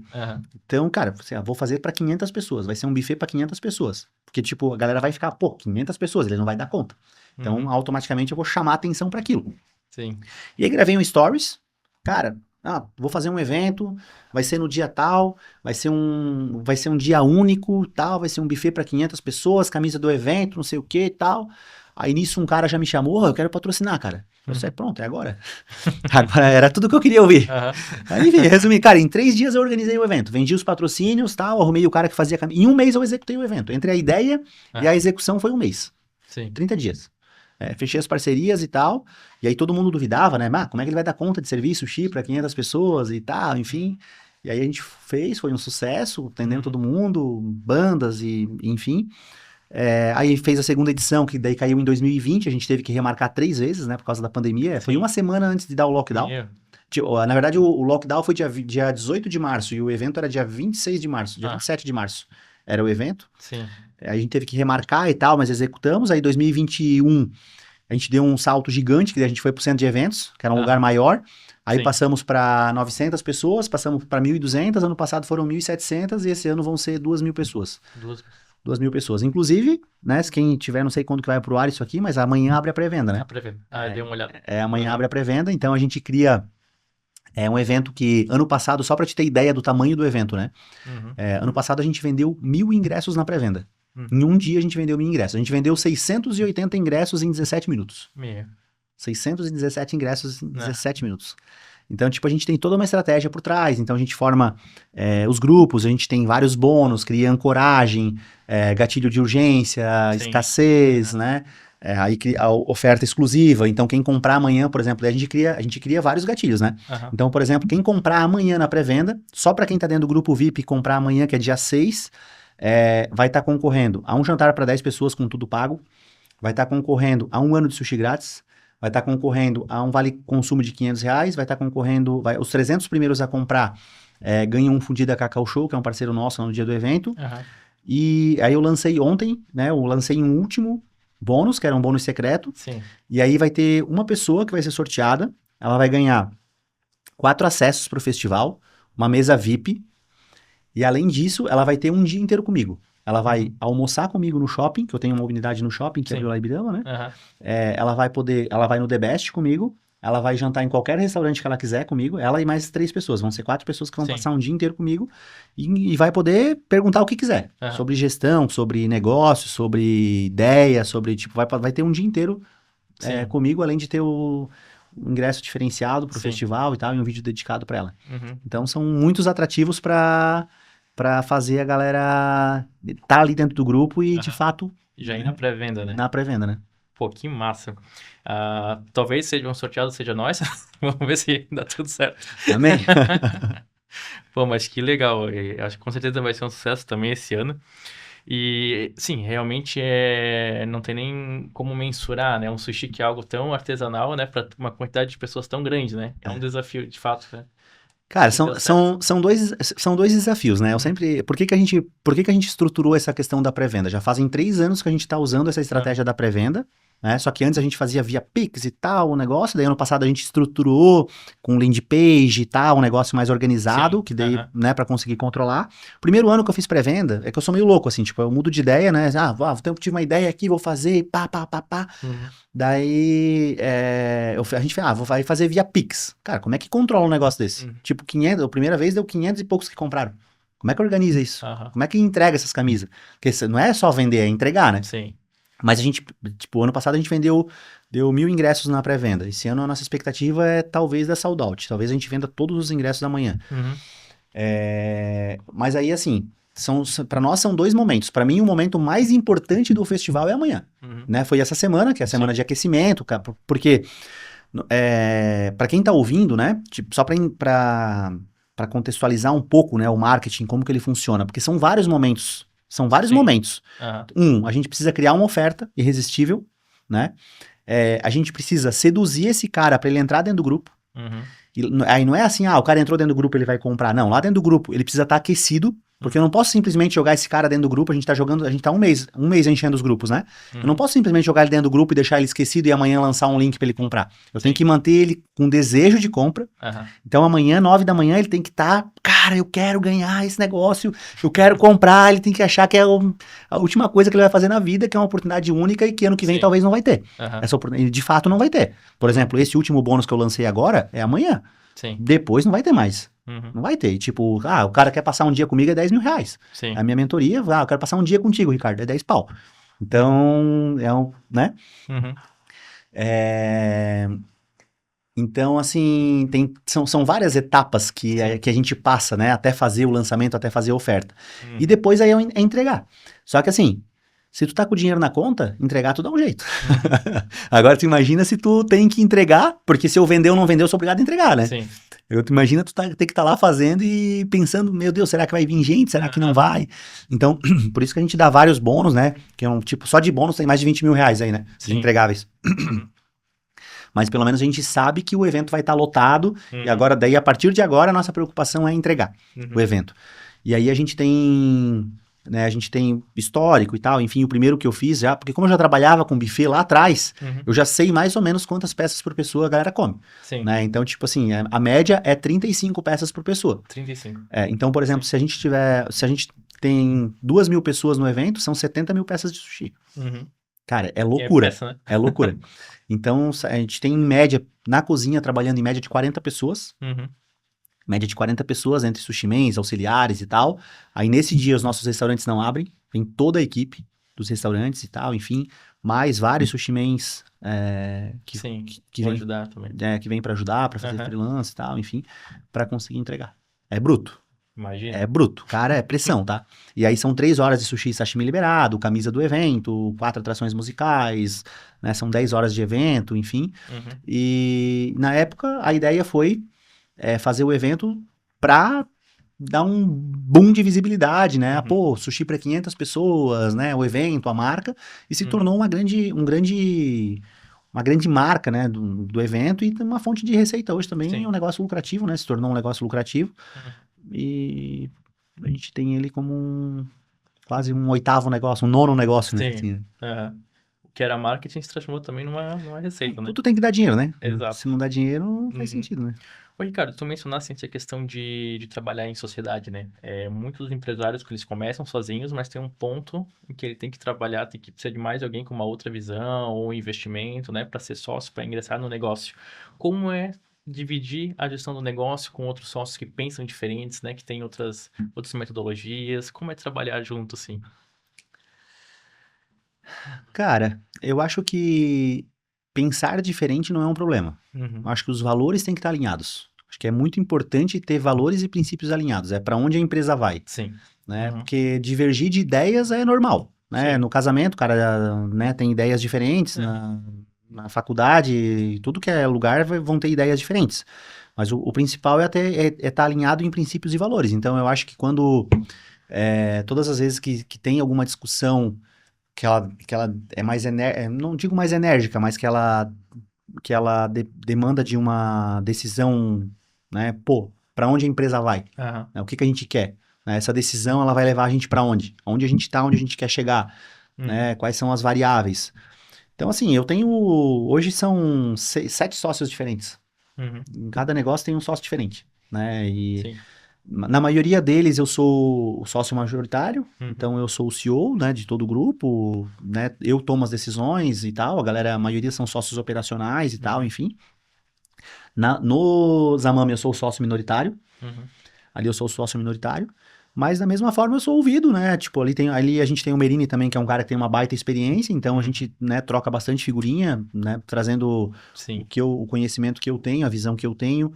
Então, cara, vou fazer para 500 pessoas, vai ser um buffet para 500 pessoas. Porque, tipo, a galera vai ficar, 500 pessoas, ele não vai dar conta. Então, automaticamente eu vou chamar a atenção para aquilo. Sim. E aí gravei um stories, cara, vou fazer um evento, vai ser no dia tal, vai ser um dia único, tal, vai ser um buffet para 500 pessoas, camisa do evento, não sei o que e tal. Aí nisso um cara já me chamou, eu quero patrocinar, cara. Eu disse, pronto, é agora. Agora era tudo que eu queria ouvir. Aí, enfim, resumir, cara, em 3 dias eu organizei o evento, vendi os patrocínios, tal, arrumei o cara que fazia camisa. Em 1 mês eu executei o evento. Entre a ideia e a execução foi 1 mês. Sim. 30 dias. Fechei as parcerias e tal, e aí todo mundo duvidava, né? Como é que ele vai dar conta de servir sushi para 500 pessoas e tal, enfim. E aí a gente fez, foi um sucesso, atendendo todo mundo, bandas e enfim. Aí fez a segunda edição, que daí caiu em 2020, a gente teve que remarcar 3 vezes, né, por causa da pandemia. Sim. Foi 1 semana antes de dar o lockdown. Na verdade, o lockdown foi dia 18 de março, e o evento era dia 26 de março, dia 27 de março era o evento. Sim. A gente teve que remarcar e tal, mas executamos. Aí 2021 a gente deu um salto gigante, que a gente foi pro centro de eventos, que era um lugar maior. Aí Sim. passamos para 900 pessoas, passamos para 1.200, ano passado foram 1.700 e esse ano vão ser 2.000 pessoas. 2.000 pessoas. Inclusive, né, se quem tiver, não sei quando que vai pro ar isso aqui, mas amanhã abre a pré-venda, né? A pré-venda. Dei uma olhada. Amanhã abre a pré-venda, então a gente cria um evento que, ano passado, só para te ter ideia do tamanho do evento, né? Ano passado a gente vendeu 1.000 ingressos na pré-venda. Em um dia a gente vendeu 1.000 ingressos. A gente vendeu 680 ingressos em 17 minutos. 617 ingressos em 17 minutos. Então, tipo, a gente tem toda uma estratégia por trás. Então, a gente forma os grupos, a gente tem vários bônus, cria ancoragem, gatilho de urgência, escassez, né? Aí a oferta exclusiva. Então, quem comprar amanhã, por exemplo, a gente cria vários gatilhos, né? Então, por exemplo, quem comprar amanhã na pré-venda, só para quem tá dentro do grupo VIP comprar amanhã, que é dia 6, vai estar concorrendo a um jantar para 10 pessoas com tudo pago, vai estar concorrendo a 1 ano de sushi grátis, vai estar concorrendo a um vale consumo de R$500, vai estar concorrendo, os 300 primeiros a comprar ganham um fundido da Cacau Show, que é um parceiro nosso no dia do evento. E aí eu lancei ontem, né? Eu lancei um último bônus, que era um bônus secreto. Sim. E aí vai ter uma pessoa que vai ser sorteada, ela vai ganhar 4 acessos para o festival, uma mesa VIP, e além disso, ela vai ter um dia inteiro comigo. Ela vai almoçar comigo no shopping, que eu tenho uma unidade no shopping, que é Vila Ibirama, né? Ela vai no The Best comigo, ela vai jantar em qualquer restaurante que ela quiser comigo, ela e mais 3 pessoas, vão ser 4 pessoas que vão passar um dia inteiro comigo, e vai poder perguntar o que quiser, sobre gestão, sobre negócio, sobre ideia, sobre, tipo, vai ter um dia inteiro comigo, além de ter o ingresso diferenciado pro festival e tal, e um vídeo dedicado para ela. Então, são muitos atrativos para fazer a galera tá ali dentro do grupo e, de fato... Já ir na pré-venda, né? Na pré-venda, né? Pô, que massa. Talvez seja um sorteado, seja nós. Vamos ver se dá tudo certo. Amém. Pô, mas que legal. Acho que com certeza vai ser um sucesso também esse ano. E, sim, realmente não tem nem como mensurar, né? Um sushi que é algo tão artesanal, né? Para uma quantidade de pessoas tão grande, né? É um desafio, de fato, né? Cara, são dois desafios, né? Por que que a gente estruturou essa questão da pré-venda? Já fazem 3 anos que a gente está usando essa estratégia da pré-venda, né? Só que antes a gente fazia via Pix e tal, o negócio, daí ano passado a gente estruturou com landing page e tal, um negócio mais organizado, que daí, né, para conseguir controlar. Primeiro ano que eu fiz pré-venda, é que eu sou meio louco, assim, tipo, eu mudo de ideia, né? Tive uma ideia aqui, vou fazer, pá. Daí, a gente fala, vai fazer via Pix. Cara, como é que controla um negócio desse? Tipo, 500, a primeira vez deu 500 e poucos que compraram. Como é que organiza isso? Como é que entrega essas camisas? Porque não é só vender, é entregar, né? Sim. Mas a gente, tipo, ano passado a gente deu 1.000 ingressos na pré-venda. Esse ano a nossa expectativa é talvez dar sold out. Talvez a gente venda todos os ingressos amanhã. Uhum. Mas aí, assim, para nós são 2 momentos. Para mim, o momento mais importante do festival é amanhã. Uhum. Né? Foi essa semana, que é a semana de aquecimento, porque para quem tá ouvindo, né? Tipo, só para contextualizar um pouco, né, o marketing, como que ele funciona, porque são vários momentos. São vários momentos. A gente precisa criar uma oferta irresistível, né? A gente precisa seduzir esse cara para ele entrar dentro do grupo. Uhum. Aí não é assim, o cara entrou dentro do grupo, ele vai comprar. Não, lá dentro do grupo ele precisa estar aquecido, porque eu não posso simplesmente jogar esse cara dentro do grupo, a gente tá um mês enchendo os grupos, né? Eu não posso simplesmente jogar ele dentro do grupo e deixar ele esquecido e amanhã lançar um link para ele comprar. Eu tenho que manter ele com desejo de compra. Então amanhã, 9 da manhã, ele tem que estar, cara, eu quero ganhar esse negócio, eu quero comprar, ele tem que achar que é a última coisa que ele vai fazer na vida, que é uma oportunidade única e que ano que vem talvez não vai ter. Essa oportunidade, de fato, não vai ter. Por exemplo, esse último bônus que eu lancei agora é amanhã. Sim. Depois não vai ter mais. Não vai ter. Tipo, o cara quer passar um dia comigo é 10 mil reais. Sim. A minha mentoria, eu quero passar um dia contigo, Ricardo, é 10 pau. Então, né? Então, assim, são várias etapas que a gente passa, né? Até fazer o lançamento, até fazer a oferta. E depois aí é entregar. Só que assim, se tu tá com o dinheiro na conta, entregar tu dá um jeito. Agora tu imagina se tu tem que entregar, porque se eu vender ou não vender, eu sou obrigado a entregar, né? Sim. Imagina tu ter que estar lá fazendo e pensando, meu Deus, será que vai vir gente? Será que não vai? Então, por isso que a gente dá vários bônus, né? Que é tipo, só de bônus tem mais de 20 mil reais aí, né? Esses entregáveis. Mas pelo menos a gente sabe que o evento vai estar lotado e agora, daí, a partir de agora, a nossa preocupação é entregar o evento. E aí a gente tem histórico e tal, enfim, o primeiro que eu fiz já, porque como eu já trabalhava com buffet lá atrás, eu já sei mais ou menos quantas peças por pessoa a galera come. Sim. Né? Então, tipo assim, a média é 35 peças por pessoa. 35. Então, por exemplo, se a gente tem 2.000 pessoas no evento, são 70 mil peças de sushi. Cara, é loucura. Peça, né? É loucura. Então, a gente tem em média, na cozinha, trabalhando em média de 40 pessoas. Média de 40 pessoas, entre sushimens, auxiliares e tal. Aí, nesse dia, os nossos restaurantes não abrem. Vem toda a equipe dos restaurantes e tal, enfim. Mais vários sushimens que vem ajudar também. Que vem para ajudar, para fazer freelance e tal, enfim, para conseguir entregar. É bruto. Imagina. É bruto. Cara, é pressão, tá? E aí são 3 horas de sushi e sashimi liberado, camisa do evento, 4 atrações musicais, né? São 10 horas de evento, enfim. E na época a ideia foi fazer o evento pra dar um boom de visibilidade, né? Pô, sushi para 500 pessoas, né? O evento, a marca, e se tornou uma grande marca, né, do evento e uma fonte de receita hoje também. É um negócio lucrativo, né? Se tornou um negócio lucrativo. E a gente tem ele como quase um 8º negócio, um 9º negócio, né? Sim. O que era marketing se transformou também numa receita, né? Tudo tem que dar dinheiro, né? Exato. Se não dá dinheiro, não faz sentido, né? Ô, Ricardo, tu mencionaste essa questão de trabalhar em sociedade, né? Muitos empresários que eles começam sozinhos, mas tem um ponto em que ele tem que trabalhar, tem que precisar de mais alguém com uma outra visão ou investimento, né? Para ser sócio, para ingressar no negócio. Como é dividir a gestão do negócio com outros sócios que pensam diferentes, né? Que têm outras metodologias? Como é trabalhar junto, assim? Cara, eu acho que pensar diferente não é um problema. Eu acho que os valores têm que estar alinhados. Acho que é muito importante ter valores e princípios alinhados. É para onde a empresa vai. Sim. Né? Porque divergir de ideias é normal. Né? No casamento, o cara, né, tem ideias diferentes. Na faculdade, tudo que é lugar vão ter ideias diferentes. Mas o principal é estar alinhado em princípios e valores. Então, eu acho que quando todas as vezes que tem alguma discussão que ela é mais não digo mais enérgica, mas que ela demanda de uma decisão, né? Pô, para onde a empresa vai? Né, o que a gente quer? Né, essa decisão, ela vai levar a gente para onde? Onde a gente está, onde a gente quer chegar? Né, quais são as variáveis? Então, assim, hoje são 7 sócios diferentes. Em cada negócio tem um sócio diferente, né? E na maioria deles eu sou o sócio majoritário, então eu sou o CEO, né, de todo o grupo, né? Eu tomo as decisões e tal, a maioria são sócios operacionais e tal, enfim. No Zamami eu sou o sócio minoritário, ali eu sou o sócio minoritário. Mas da mesma forma eu sou ouvido, né? Tipo, ali a gente tem o Merini também, que é um cara que tem uma baita experiência, então a gente, né, troca bastante figurinha, né? Trazendo Sim. o conhecimento que eu tenho, a visão que eu tenho,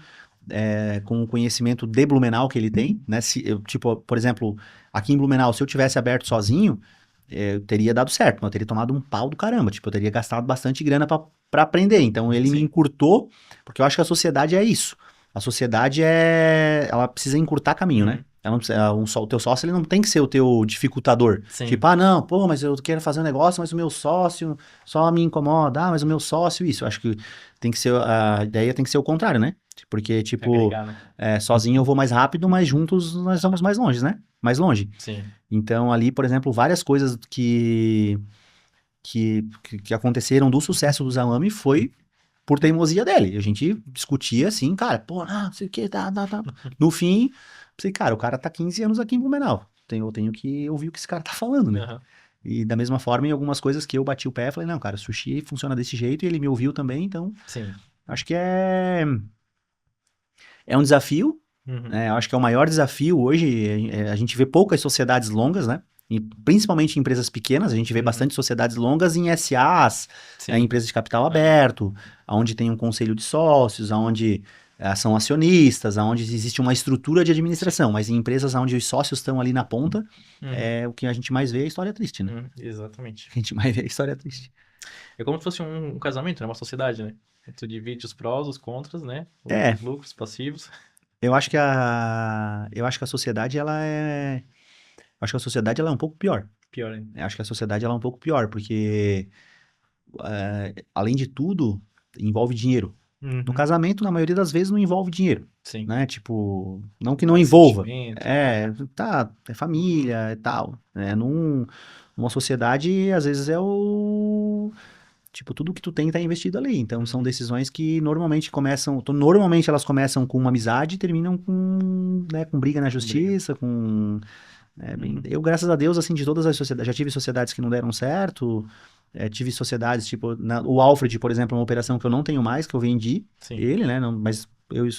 com o conhecimento de Blumenau que ele tem, né? Tipo, por exemplo, aqui em Blumenau, se eu tivesse aberto sozinho, eu teria dado certo, mas eu teria tomado um pau do caramba, tipo, eu teria gastado bastante grana pra aprender. Então ele me Sim. encurtou, porque eu acho que a sociedade é isso. A sociedade ela precisa encurtar caminho, né? Ela não precisa, o teu sócio ele não tem que ser o teu dificultador. Sim. Tipo, não, pô, mas eu quero fazer um negócio, mas o meu sócio só me incomoda, mas o meu sócio isso. Eu acho que tem que ser, a ideia tem que ser o contrário, né? Porque, tipo, Agregar, né? sozinho eu vou mais rápido, mas juntos nós vamos mais longe, né? Mais longe. Sim. Então, ali, por exemplo, várias coisas que aconteceram do sucesso do Zawami foi por teimosia dele. A gente discutia assim, cara, pô, não sei o que, tá. No fim, pensei, cara, o cara tá 15 anos aqui em Blumenau. Eu tenho que ouvir o que esse cara tá falando, né? Aham. E da mesma forma, em algumas coisas que eu bati o pé, falei, não, cara, sushi funciona desse jeito e ele me ouviu também, então Sim. acho que é um desafio, Uhum. né? Eu acho que é o maior desafio hoje. A gente vê poucas sociedades longas, né? E principalmente em empresas pequenas, a gente vê bastante sociedades longas em SAs, Sim. empresas de capital aberto, onde tem um conselho de sócios, onde são acionistas, onde existe uma estrutura de administração, mas em empresas onde os sócios estão ali na ponta, o que a gente mais vê é a história triste, né? Exatamente. O que a gente mais vê é a história triste. É como se fosse um casamento, né? Uma sociedade, né? Tu divide os prós, os contras, né? É, Os lucros, passivos. eu acho que a sociedade, acho que a sociedade ela é um pouco pior. Pior ainda. Eu acho que a sociedade ela é um pouco pior, porque além de tudo, envolve dinheiro. No Uhum. casamento, na maioria das vezes, não envolve dinheiro, Sim. né? Tipo, não que não Mais envolva. sentimento. É família e tal. Numa sociedade, às vezes tipo, tudo que tu tem tá investido ali. Então, são decisões que normalmente elas começam com uma amizade e terminam com briga na Briga. justiça, eu, graças a Deus, assim, de todas as sociedades, já tive sociedades que não deram certo, tive sociedades, tipo, o Alfred, por exemplo, é uma operação que eu não tenho mais, que eu vendi Sim. ele, né, mas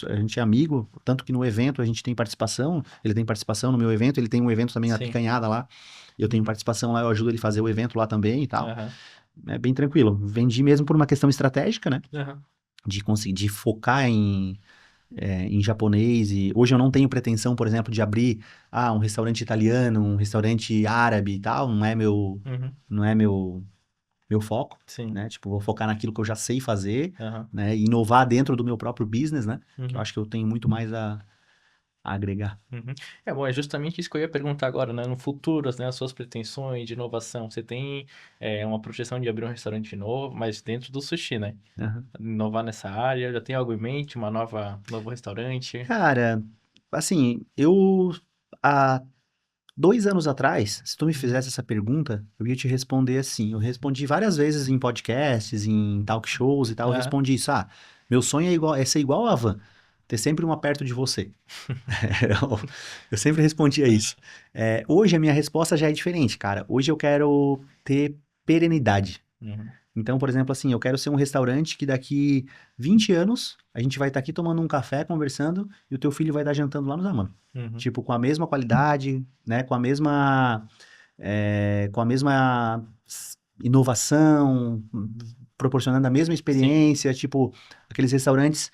a gente é amigo, tanto que no evento a gente tem participação, ele tem participação no meu evento, ele tem um evento também na Sim. Picanhada lá, eu tenho participação lá, eu ajudo ele a fazer o evento lá também e tal, Aham. é bem tranquilo. Vendi mesmo por uma questão estratégica, né, Aham. de conseguir, de focar em japonês, e hoje eu não tenho pretensão, por exemplo, de abrir um restaurante italiano, um restaurante árabe e tal, não é meu, Uhum. não é meu foco, Sim. né? Tipo, vou focar naquilo que eu já sei fazer, Aham. né? E inovar dentro do meu próprio business, né? Que eu Uhum. acho que eu tenho muito mais a agregar. Uhum. Bom, é justamente isso que eu ia perguntar agora, né? No futuro, né? As suas pretensões de inovação. Você tem uma projeção de abrir um restaurante novo, mas dentro do sushi, né? Aham. Inovar nessa área, já tem algo em mente? Novo restaurante? Cara, assim, eu há 2 anos atrás, se tu me Uhum. fizesse essa pergunta, eu ia te responder assim. Eu respondi várias vezes em podcasts, em talk shows e tal. Eu Aham. respondi isso. Meu sonho é ser igual a Van, ter sempre uma perto de você. Eu sempre respondia isso. Hoje a minha resposta já é diferente, cara. Hoje eu quero ter perenidade. Uhum. Então, por exemplo, assim, eu quero ser um restaurante que daqui 20 anos a gente vai estar aqui tomando um café, conversando, e o teu filho vai estar jantando lá no Zamano. Uhum. Tipo, com a mesma qualidade, né? Com a mesma inovação, proporcionando a mesma Sim. experiência, tipo, aqueles restaurantes.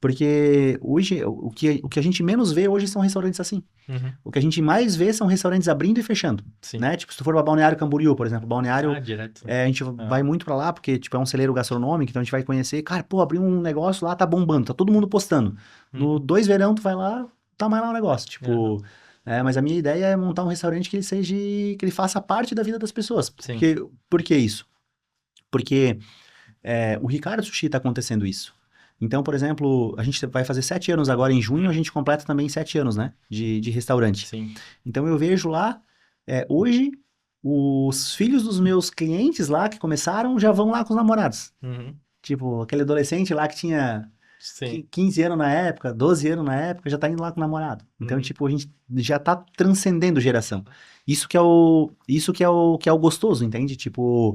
Porque hoje, o que a gente menos vê hoje são restaurantes assim. Uhum. O que a gente mais vê são restaurantes abrindo e fechando, Sim. né? Tipo, se tu for para Balneário Camboriú, por exemplo, Balneário, Direto. a gente Ah. vai muito para lá porque, tipo, é um celeiro gastronômico, então a gente vai conhecer, cara, pô, abriu um negócio lá, tá bombando, tá todo mundo postando. No Uhum. 2 verão, tu vai lá, tá mais lá o negócio, Aham. tipo... mas a minha ideia é montar um restaurante que ele faça parte da vida das pessoas. Sim. Por que isso? Porque o Ricardo Sushi tá acontecendo isso. Então, por exemplo, a gente vai fazer 7 anos agora em junho, a gente completa também 7 anos, né, de restaurante. Sim. Então, eu vejo lá, hoje, os filhos dos meus clientes lá que começaram já vão lá com os namorados. Uhum. Tipo, aquele adolescente lá que tinha Sim. 15 anos na época, 12 anos na época, já tá indo lá com o namorado. Então, Uhum. tipo, a gente já tá transcendendo geração. Isso que é o gostoso, entende? Tipo,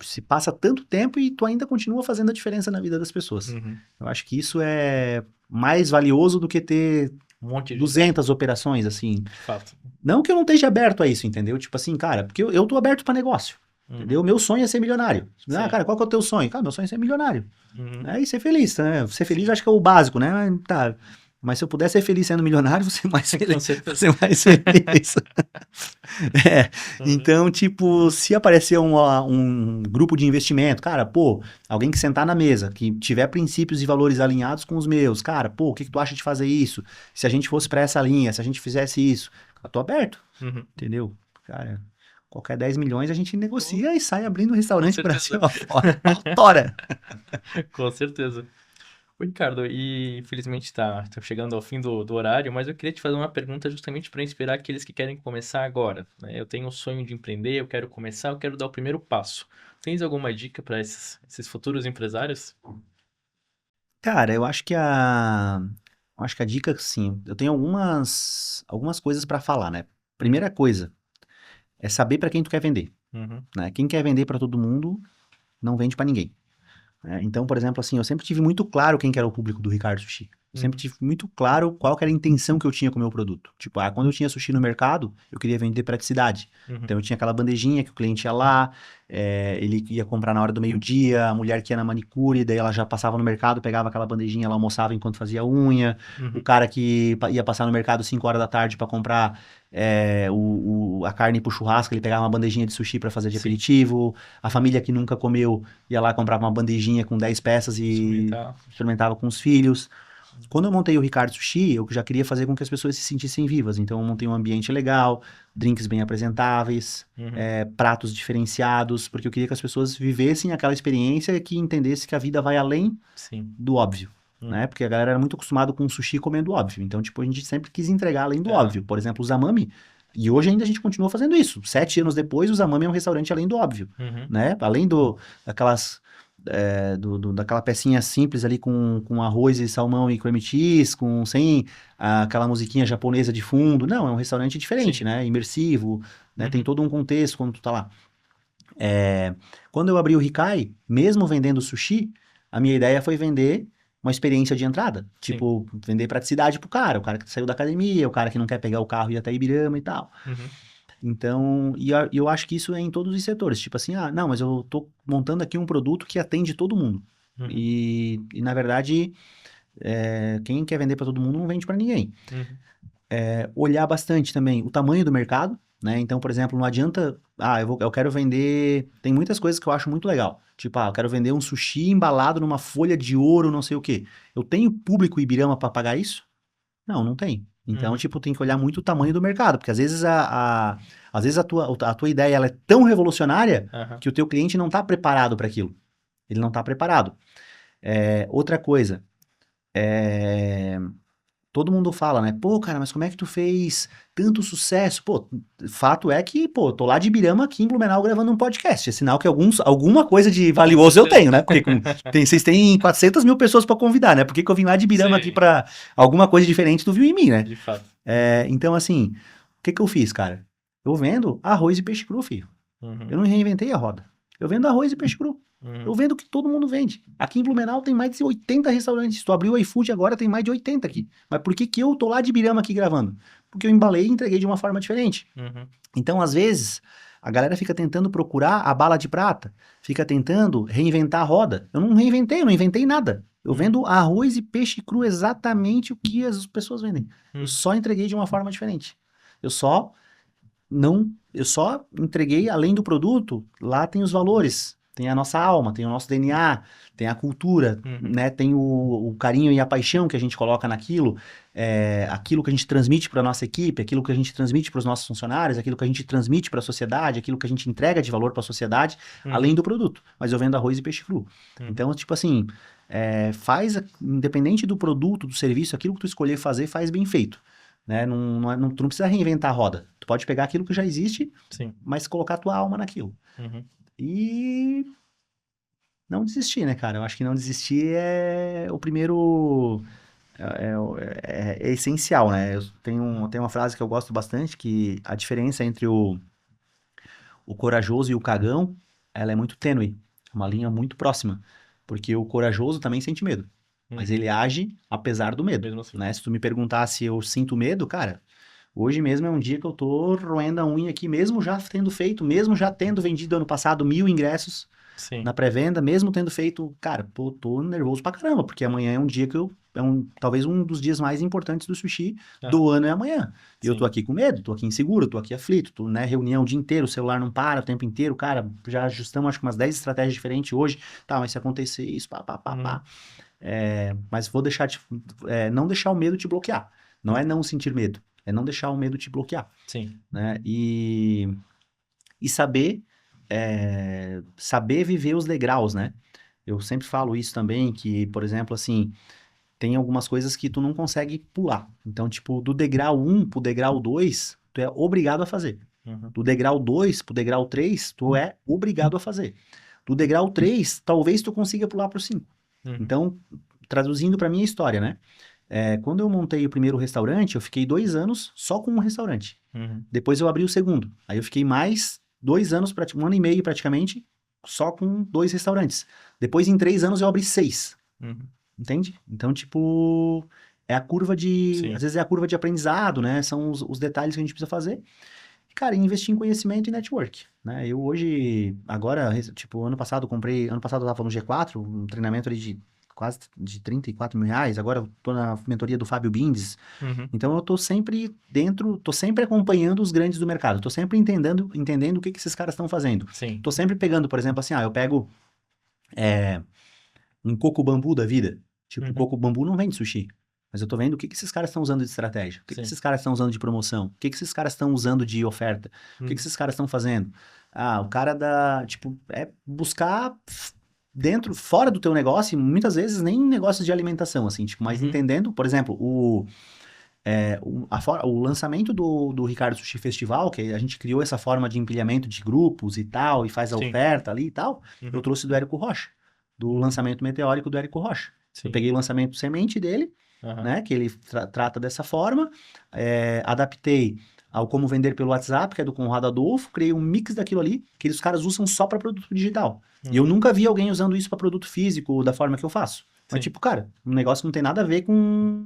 se passa tanto tempo e tu ainda continua fazendo a diferença na vida das pessoas. Uhum. Eu acho que isso é mais valioso do que ter Um monte de 200 operações, assim. de fato. Não que eu não esteja aberto a isso, entendeu? Tipo assim, cara, porque eu tô aberto para negócio, Uhum. entendeu? Meu sonho é ser milionário. Ah, Sim. cara, qual que é o teu sonho? Cara, meu sonho é ser milionário. Uhum. Né? E ser feliz, né? Ser feliz eu acho que é o básico, né? Tá. Mas se eu puder ser feliz sendo milionário, vou ser mais Com feliz. Vou certeza. ser mais feliz. É, Uhum. então, tipo, se aparecer um grupo de investimento, cara, pô, alguém que sentar na mesa, que tiver princípios e valores alinhados com os meus, cara, pô, o que que tu acha de fazer isso? Se a gente fosse pra essa linha, se a gente fizesse isso, eu tô aberto, Uhum. entendeu? Cara, qualquer 10 milhões a gente Com negocia e sai abrindo um com restaurante Brasil certeza. afora. Autora! Com certeza. Ô, Ricardo, e infelizmente tá chegando ao fim do horário, mas eu queria te fazer uma pergunta justamente para inspirar aqueles que querem começar agora, né? Eu tenho um sonho de empreender, eu quero começar, eu quero dar o primeiro passo. Tens alguma dica para esses futuros empresários? Cara, eu acho que a dica, sim, eu tenho algumas coisas pra falar, né? Uhum, Primeira coisa é saber pra quem tu quer vender, uhum, né? Quem quer vender pra todo mundo não vende pra ninguém. Né? Então, por exemplo, assim, eu sempre tive muito claro quem que era o público do Ricardo Sushi. Eu sempre uhum, tive muito claro qual que era a intenção que eu tinha com o meu produto. Tipo, quando eu tinha sushi no mercado, eu queria vender praticidade. uhum. Então, eu tinha aquela bandejinha que o cliente ia lá, ele ia comprar na hora do meio-dia, a mulher que ia na manicure, daí ela já passava no mercado, pegava aquela bandejinha, ela almoçava enquanto fazia unha. O Uhum. cara que ia passar no mercado 5 horas da tarde para comprar a carne pro churrasco, ele pegava uma bandejinha de sushi para fazer de Sim. aperitivo. A Uhum. família que nunca comeu ia lá, comprava uma bandejinha com 10 peças e Experimentar. experimentava com os filhos. Quando eu montei o Ricardo Sushi, eu já queria fazer com que as pessoas se sentissem vivas. Então, eu montei um ambiente legal, drinks bem apresentáveis, Uhum. pratos diferenciados, porque eu queria que as pessoas vivessem aquela experiência e que entendessem que a vida vai além Sim. do óbvio. Né? Uhum. Porque a galera era muito acostumada com sushi comendo óbvio. Então, tipo, a gente sempre quis entregar além do É. óbvio. Por exemplo, o Zamami. E hoje ainda a gente continua fazendo isso. 7 anos depois, o Zamami é um restaurante além do óbvio. Uhum. Né? Além daquelas daquela pecinha simples ali com arroz e salmão e cream cheese, sem aquela musiquinha japonesa de fundo. Não, é um restaurante diferente, Sim. né? Imersivo, né? Tem Uhum. todo um contexto quando tu tá lá. Quando eu abri o Rikai, mesmo vendendo sushi, a minha ideia foi vender uma experiência de entrada. Sim. Tipo, vender praticidade pro cara, o cara que saiu da academia, o cara que não quer pegar o carro e ir até Ibirama e tal. Uhum. Então, eu acho que isso é em todos os setores. Tipo assim, não, mas eu tô montando aqui um produto que atende todo mundo. Uhum. E na verdade, quem quer vender para todo mundo não vende para ninguém. Uhum. Olhar bastante também o tamanho do mercado, né? Então, por exemplo, não adianta, eu quero vender, tem muitas coisas que eu acho muito legal. Tipo, eu quero vender um sushi embalado numa folha de ouro, não sei o quê. Eu tenho público Ibirama para pagar isso? Não, não tem. Então, Uhum. tipo, tem que olhar muito o tamanho do mercado, porque às vezes a tua ideia ela é tão revolucionária Aham. que o teu cliente não está preparado para aquilo. Ele não está preparado. Outra coisa, é, todo mundo fala, né? Pô, cara, mas como é que tu fez tanto sucesso? Pô, fato é que, pô, tô lá de Birama aqui em Blumenau gravando um podcast. É sinal que alguma coisa de Com valioso eu certeza. tenho, né? Porque vocês têm 400 mil pessoas pra convidar, né? Por que que eu vim lá de Birama aqui Sim, pra alguma coisa diferente tu viu em mim, né? de fato. Uhum. Então, assim, o que que eu fiz, cara? Eu vendo arroz e peixe cru, filho. Eu Uhum. não reinventei a roda. Eu vendo arroz e peixe cru. Eu Uhum. vendo o que todo mundo vende. Aqui em Blumenau tem mais de 80 restaurantes. Se tu abriu o iFood agora, tem mais de 80 aqui. Mas por que que eu tô lá de Birama aqui gravando? Porque eu embalei e entreguei de uma forma diferente. Uhum. Então, às vezes, a galera fica tentando procurar a bala de prata. Fica tentando reinventar a roda. Eu não reinventei, eu não inventei nada. Eu Uhum. vendo arroz e peixe cru exatamente o que as pessoas vendem. Eu Uhum. só entreguei de uma forma diferente. Eu só não, eu só entreguei além do produto, lá tem os valores, tem a nossa alma, tem o nosso DNA, tem a cultura, Uhum. né? Tem o carinho e a paixão que a gente coloca naquilo, aquilo que a gente transmite para nossa equipe, aquilo que a gente transmite para os nossos funcionários, aquilo que a gente transmite para a sociedade, aquilo que a gente entrega de valor para a sociedade, além Uhum. do produto. Mas eu vendo arroz e peixe cru. Uhum. Então, tipo assim, independente do produto, do serviço, aquilo que tu escolher fazer, faz bem feito. Né? Tu não precisa reinventar a roda. Tu pode pegar aquilo que já existe, Sim. mas colocar tua alma naquilo. Uhum. E não desistir, né, cara? Eu acho que não desistir é o primeiro. É essencial, né? Eu tenho uma frase que eu gosto bastante, que a diferença entre o corajoso e o cagão, ela é muito tênue. É uma linha muito próxima. Porque o corajoso também sente medo. mas ele age apesar do medo, Mesmo assim. né? Se tu me perguntar se eu sinto medo, cara, hoje mesmo é um dia que eu tô roendo a unha aqui, mesmo já tendo feito, mesmo já tendo vendido ano passado 1.000 ingressos Sim. na pré-venda, mesmo tendo feito, cara, pô, tô nervoso pra caramba, porque amanhã é um dia que talvez um dos dias mais importantes do sushi do ano é amanhã. E eu tô Sim. aqui com medo, tô aqui inseguro, tô aqui aflito, tô, né, reunião o dia inteiro, o celular não para o tempo inteiro, cara, já ajustamos acho que umas 10 estratégias diferentes hoje, tá, mas se acontecer isso, pá. Mas vou deixar, não deixar o medo te bloquear. Não é não sentir medo, é não deixar o medo te bloquear, Sim. né? E saber viver os degraus, né? Eu sempre falo isso também, que, por exemplo, assim, tem algumas coisas que tu não consegue pular. Então, tipo, do degrau 1 pro degrau 2, tu é obrigado a fazer. Uhum. Do degrau 2 pro degrau 3, tu é obrigado a fazer. Do degrau 3, talvez tu consiga pular pro 5. Uhum. Então, traduzindo pra minha história, né? Quando eu montei o primeiro restaurante, eu fiquei 2 anos só com um restaurante. Uhum. Depois eu abri o segundo. Aí eu fiquei mais 2 anos, 1 ano e meio praticamente, só com 2 restaurantes. Depois, em 3 anos, eu abri 6. Uhum. Entende? Então, tipo, é a curva de... Sim. Às vezes é a curva de aprendizado, né? São os detalhes que a gente precisa fazer. E, cara, investir em conhecimento e network, né? Eu hoje, agora, tipo, ano passado eu tava no G4, um treinamento ali de quase de 34 mil reais, agora eu tô na mentoria do Fábio Bindes, Uhum. então eu tô sempre tô sempre acompanhando os grandes do mercado, tô sempre entendendo o que esses caras estão fazendo. Sim. Tô sempre pegando, por exemplo, assim, eu pego um coco bambu da vida. Tipo, Uhum. coco bambu não vende sushi. Mas eu tô vendo o que esses caras estão usando de estratégia. O que Sim. esses caras estão usando de promoção. O que esses caras estão usando de oferta. O que esses caras estão fazendo. O cara tipo, é buscar fora do teu negócio, e muitas vezes nem negócios de alimentação, assim, tipo, mas Uhum. entendendo, por exemplo, o lançamento do Ricardo Sushi Festival, que a gente criou essa forma de empilhamento de grupos e tal, e faz a Sim. oferta ali e tal, Uhum. eu trouxe do Érico Rocha, do lançamento meteórico do Érico Rocha. Sim. Eu peguei o lançamento semente dele, Uhum. né, que ele trata dessa forma, adaptei ao Como Vender pelo WhatsApp, que é do Conrado Adolfo, criei um mix daquilo ali, que os caras usam só para produto digital. E eu nunca vi alguém usando isso para produto físico da forma que eu faço. Mas, Sim. tipo, cara, um negócio que não tem nada a ver com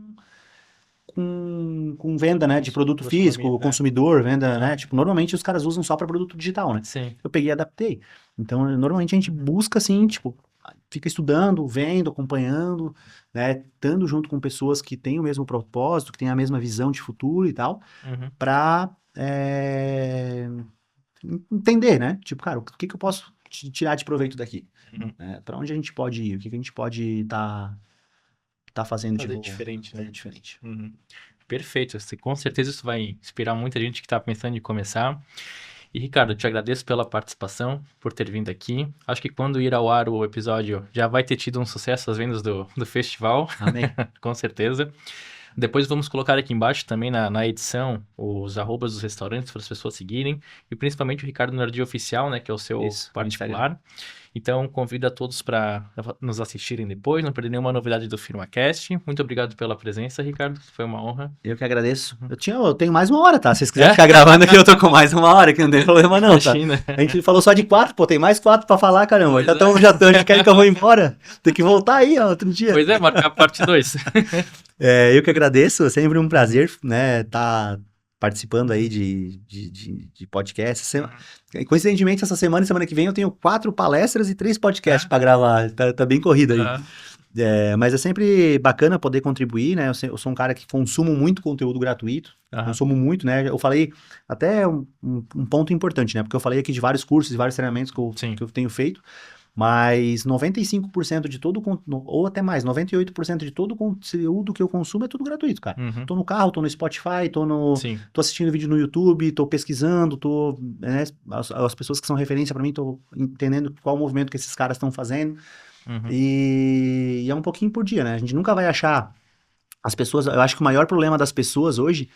venda, né, de produto físico, consumidor, venda, né, tipo, normalmente os caras usam só para produto digital, né? Sim. Eu peguei e adaptei. Então, normalmente a gente busca, assim, tipo, fica estudando, vendo, acompanhando, né, estando junto com pessoas que têm o mesmo propósito, que têm a mesma visão de futuro e tal, Uhum. para entender, né, tipo, cara, o que eu posso tirar de proveito daqui? Uhum. Para onde a gente pode ir? O que a gente pode tá fazendo Fazer tipo, diferente, né? fazer diferente. Uhum. Perfeito. Com certeza isso vai inspirar muita gente que está pensando em começar. E, Ricardo, eu te agradeço pela participação, por ter vindo aqui. Acho que quando ir ao ar o episódio já vai ter tido um sucesso as vendas do festival. Amém. Com certeza. Depois vamos colocar aqui embaixo também na edição os arrobas dos restaurantes para as pessoas seguirem. E principalmente o Ricardo Nardi Oficial, né? Que é o seu Isso, particular. Então, convido a todos para nos assistirem depois, não perder nenhuma novidade do FirmaCast. Muito obrigado pela presença, Ricardo. Foi uma honra. Eu que agradeço. Eu tenho mais 1 hora, tá? Se vocês quiserem ficar gravando aqui, eu tô com mais 1 hora, que não tem problema não, tá? Imagina. A gente falou só de 4, pô, tem mais 4 pra falar, caramba. Já querem que eu vou embora. Tem que voltar aí, ó, outro dia. Pois é, marcar a parte 2. Eu que agradeço, é sempre um prazer, né, tá participando aí de podcast. Coincidentemente, essa semana e semana que vem eu tenho 4 palestras e 3 podcasts pra gravar. Tá bem corrido aí. Mas é sempre bacana poder contribuir, né? Eu sou um cara que consumo muito conteúdo gratuito, consumo muito, né? Eu falei até um ponto importante, né? Porque eu falei aqui de vários cursos e vários treinamentos que eu tenho feito, mas 95% de todo, ou até mais, 98% de todo o conteúdo que eu consumo é tudo gratuito, cara. Uhum. Tô no carro, tô no Spotify, tô Sim. tô assistindo vídeo no YouTube, tô pesquisando, né, as pessoas que são referência pra mim, tô entendendo qual o movimento que esses caras estão fazendo. Uhum. E é um pouquinho por dia, né? A gente nunca vai achar as pessoas. Eu acho que o maior problema das pessoas hoje,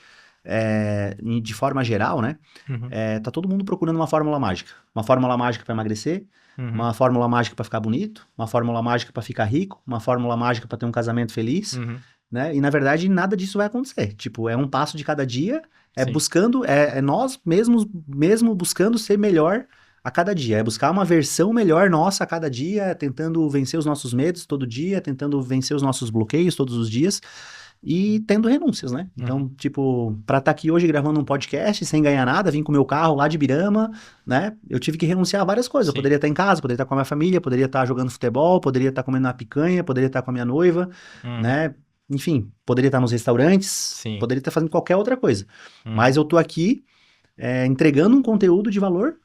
de forma geral, né? Uhum. Tá todo mundo procurando uma fórmula mágica. Uma fórmula mágica para emagrecer, uma fórmula mágica para ficar bonito, uma fórmula mágica para ficar rico, uma fórmula mágica para ter um casamento feliz, né? E na verdade nada disso vai acontecer. Tipo, é um passo de cada dia, buscando, nós mesmo buscando ser melhor a cada dia, é buscar uma versão melhor nossa a cada dia, tentando vencer os nossos medos todo dia, tentando vencer os nossos bloqueios todos os dias e tendo renúncias, né? Então, tipo, pra estar aqui hoje gravando um podcast sem ganhar nada, vim com o meu carro lá de Birama, né? Eu tive que renunciar a várias coisas. Eu Sim. poderia estar em casa, poderia estar com a minha família, poderia estar jogando futebol, poderia estar comendo uma picanha, poderia estar com a minha noiva, né? Enfim, poderia estar nos restaurantes, Sim. poderia estar fazendo qualquer outra coisa. Hum. Mas eu tô aqui entregando um conteúdo de valor,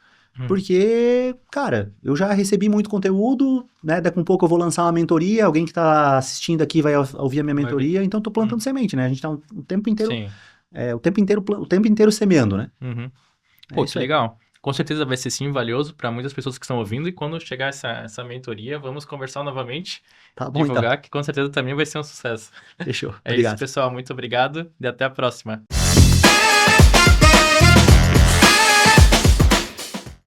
porque, cara, eu já recebi muito conteúdo, né? Daqui a um pouco eu vou lançar uma mentoria, alguém que tá assistindo aqui vai ouvir a minha mentoria, então tô plantando semente, né? A gente tá o tempo inteiro, Sim. o tempo inteiro semeando, né? Pô, isso que aí. legal. Com certeza vai ser sim valioso para muitas pessoas que estão ouvindo, e quando chegar essa mentoria, vamos conversar novamente, Tá bom, então. divulgar, que com certeza também vai ser um sucesso. Fechou. É isso, Obrigado. pessoal. Muito obrigado e até a próxima.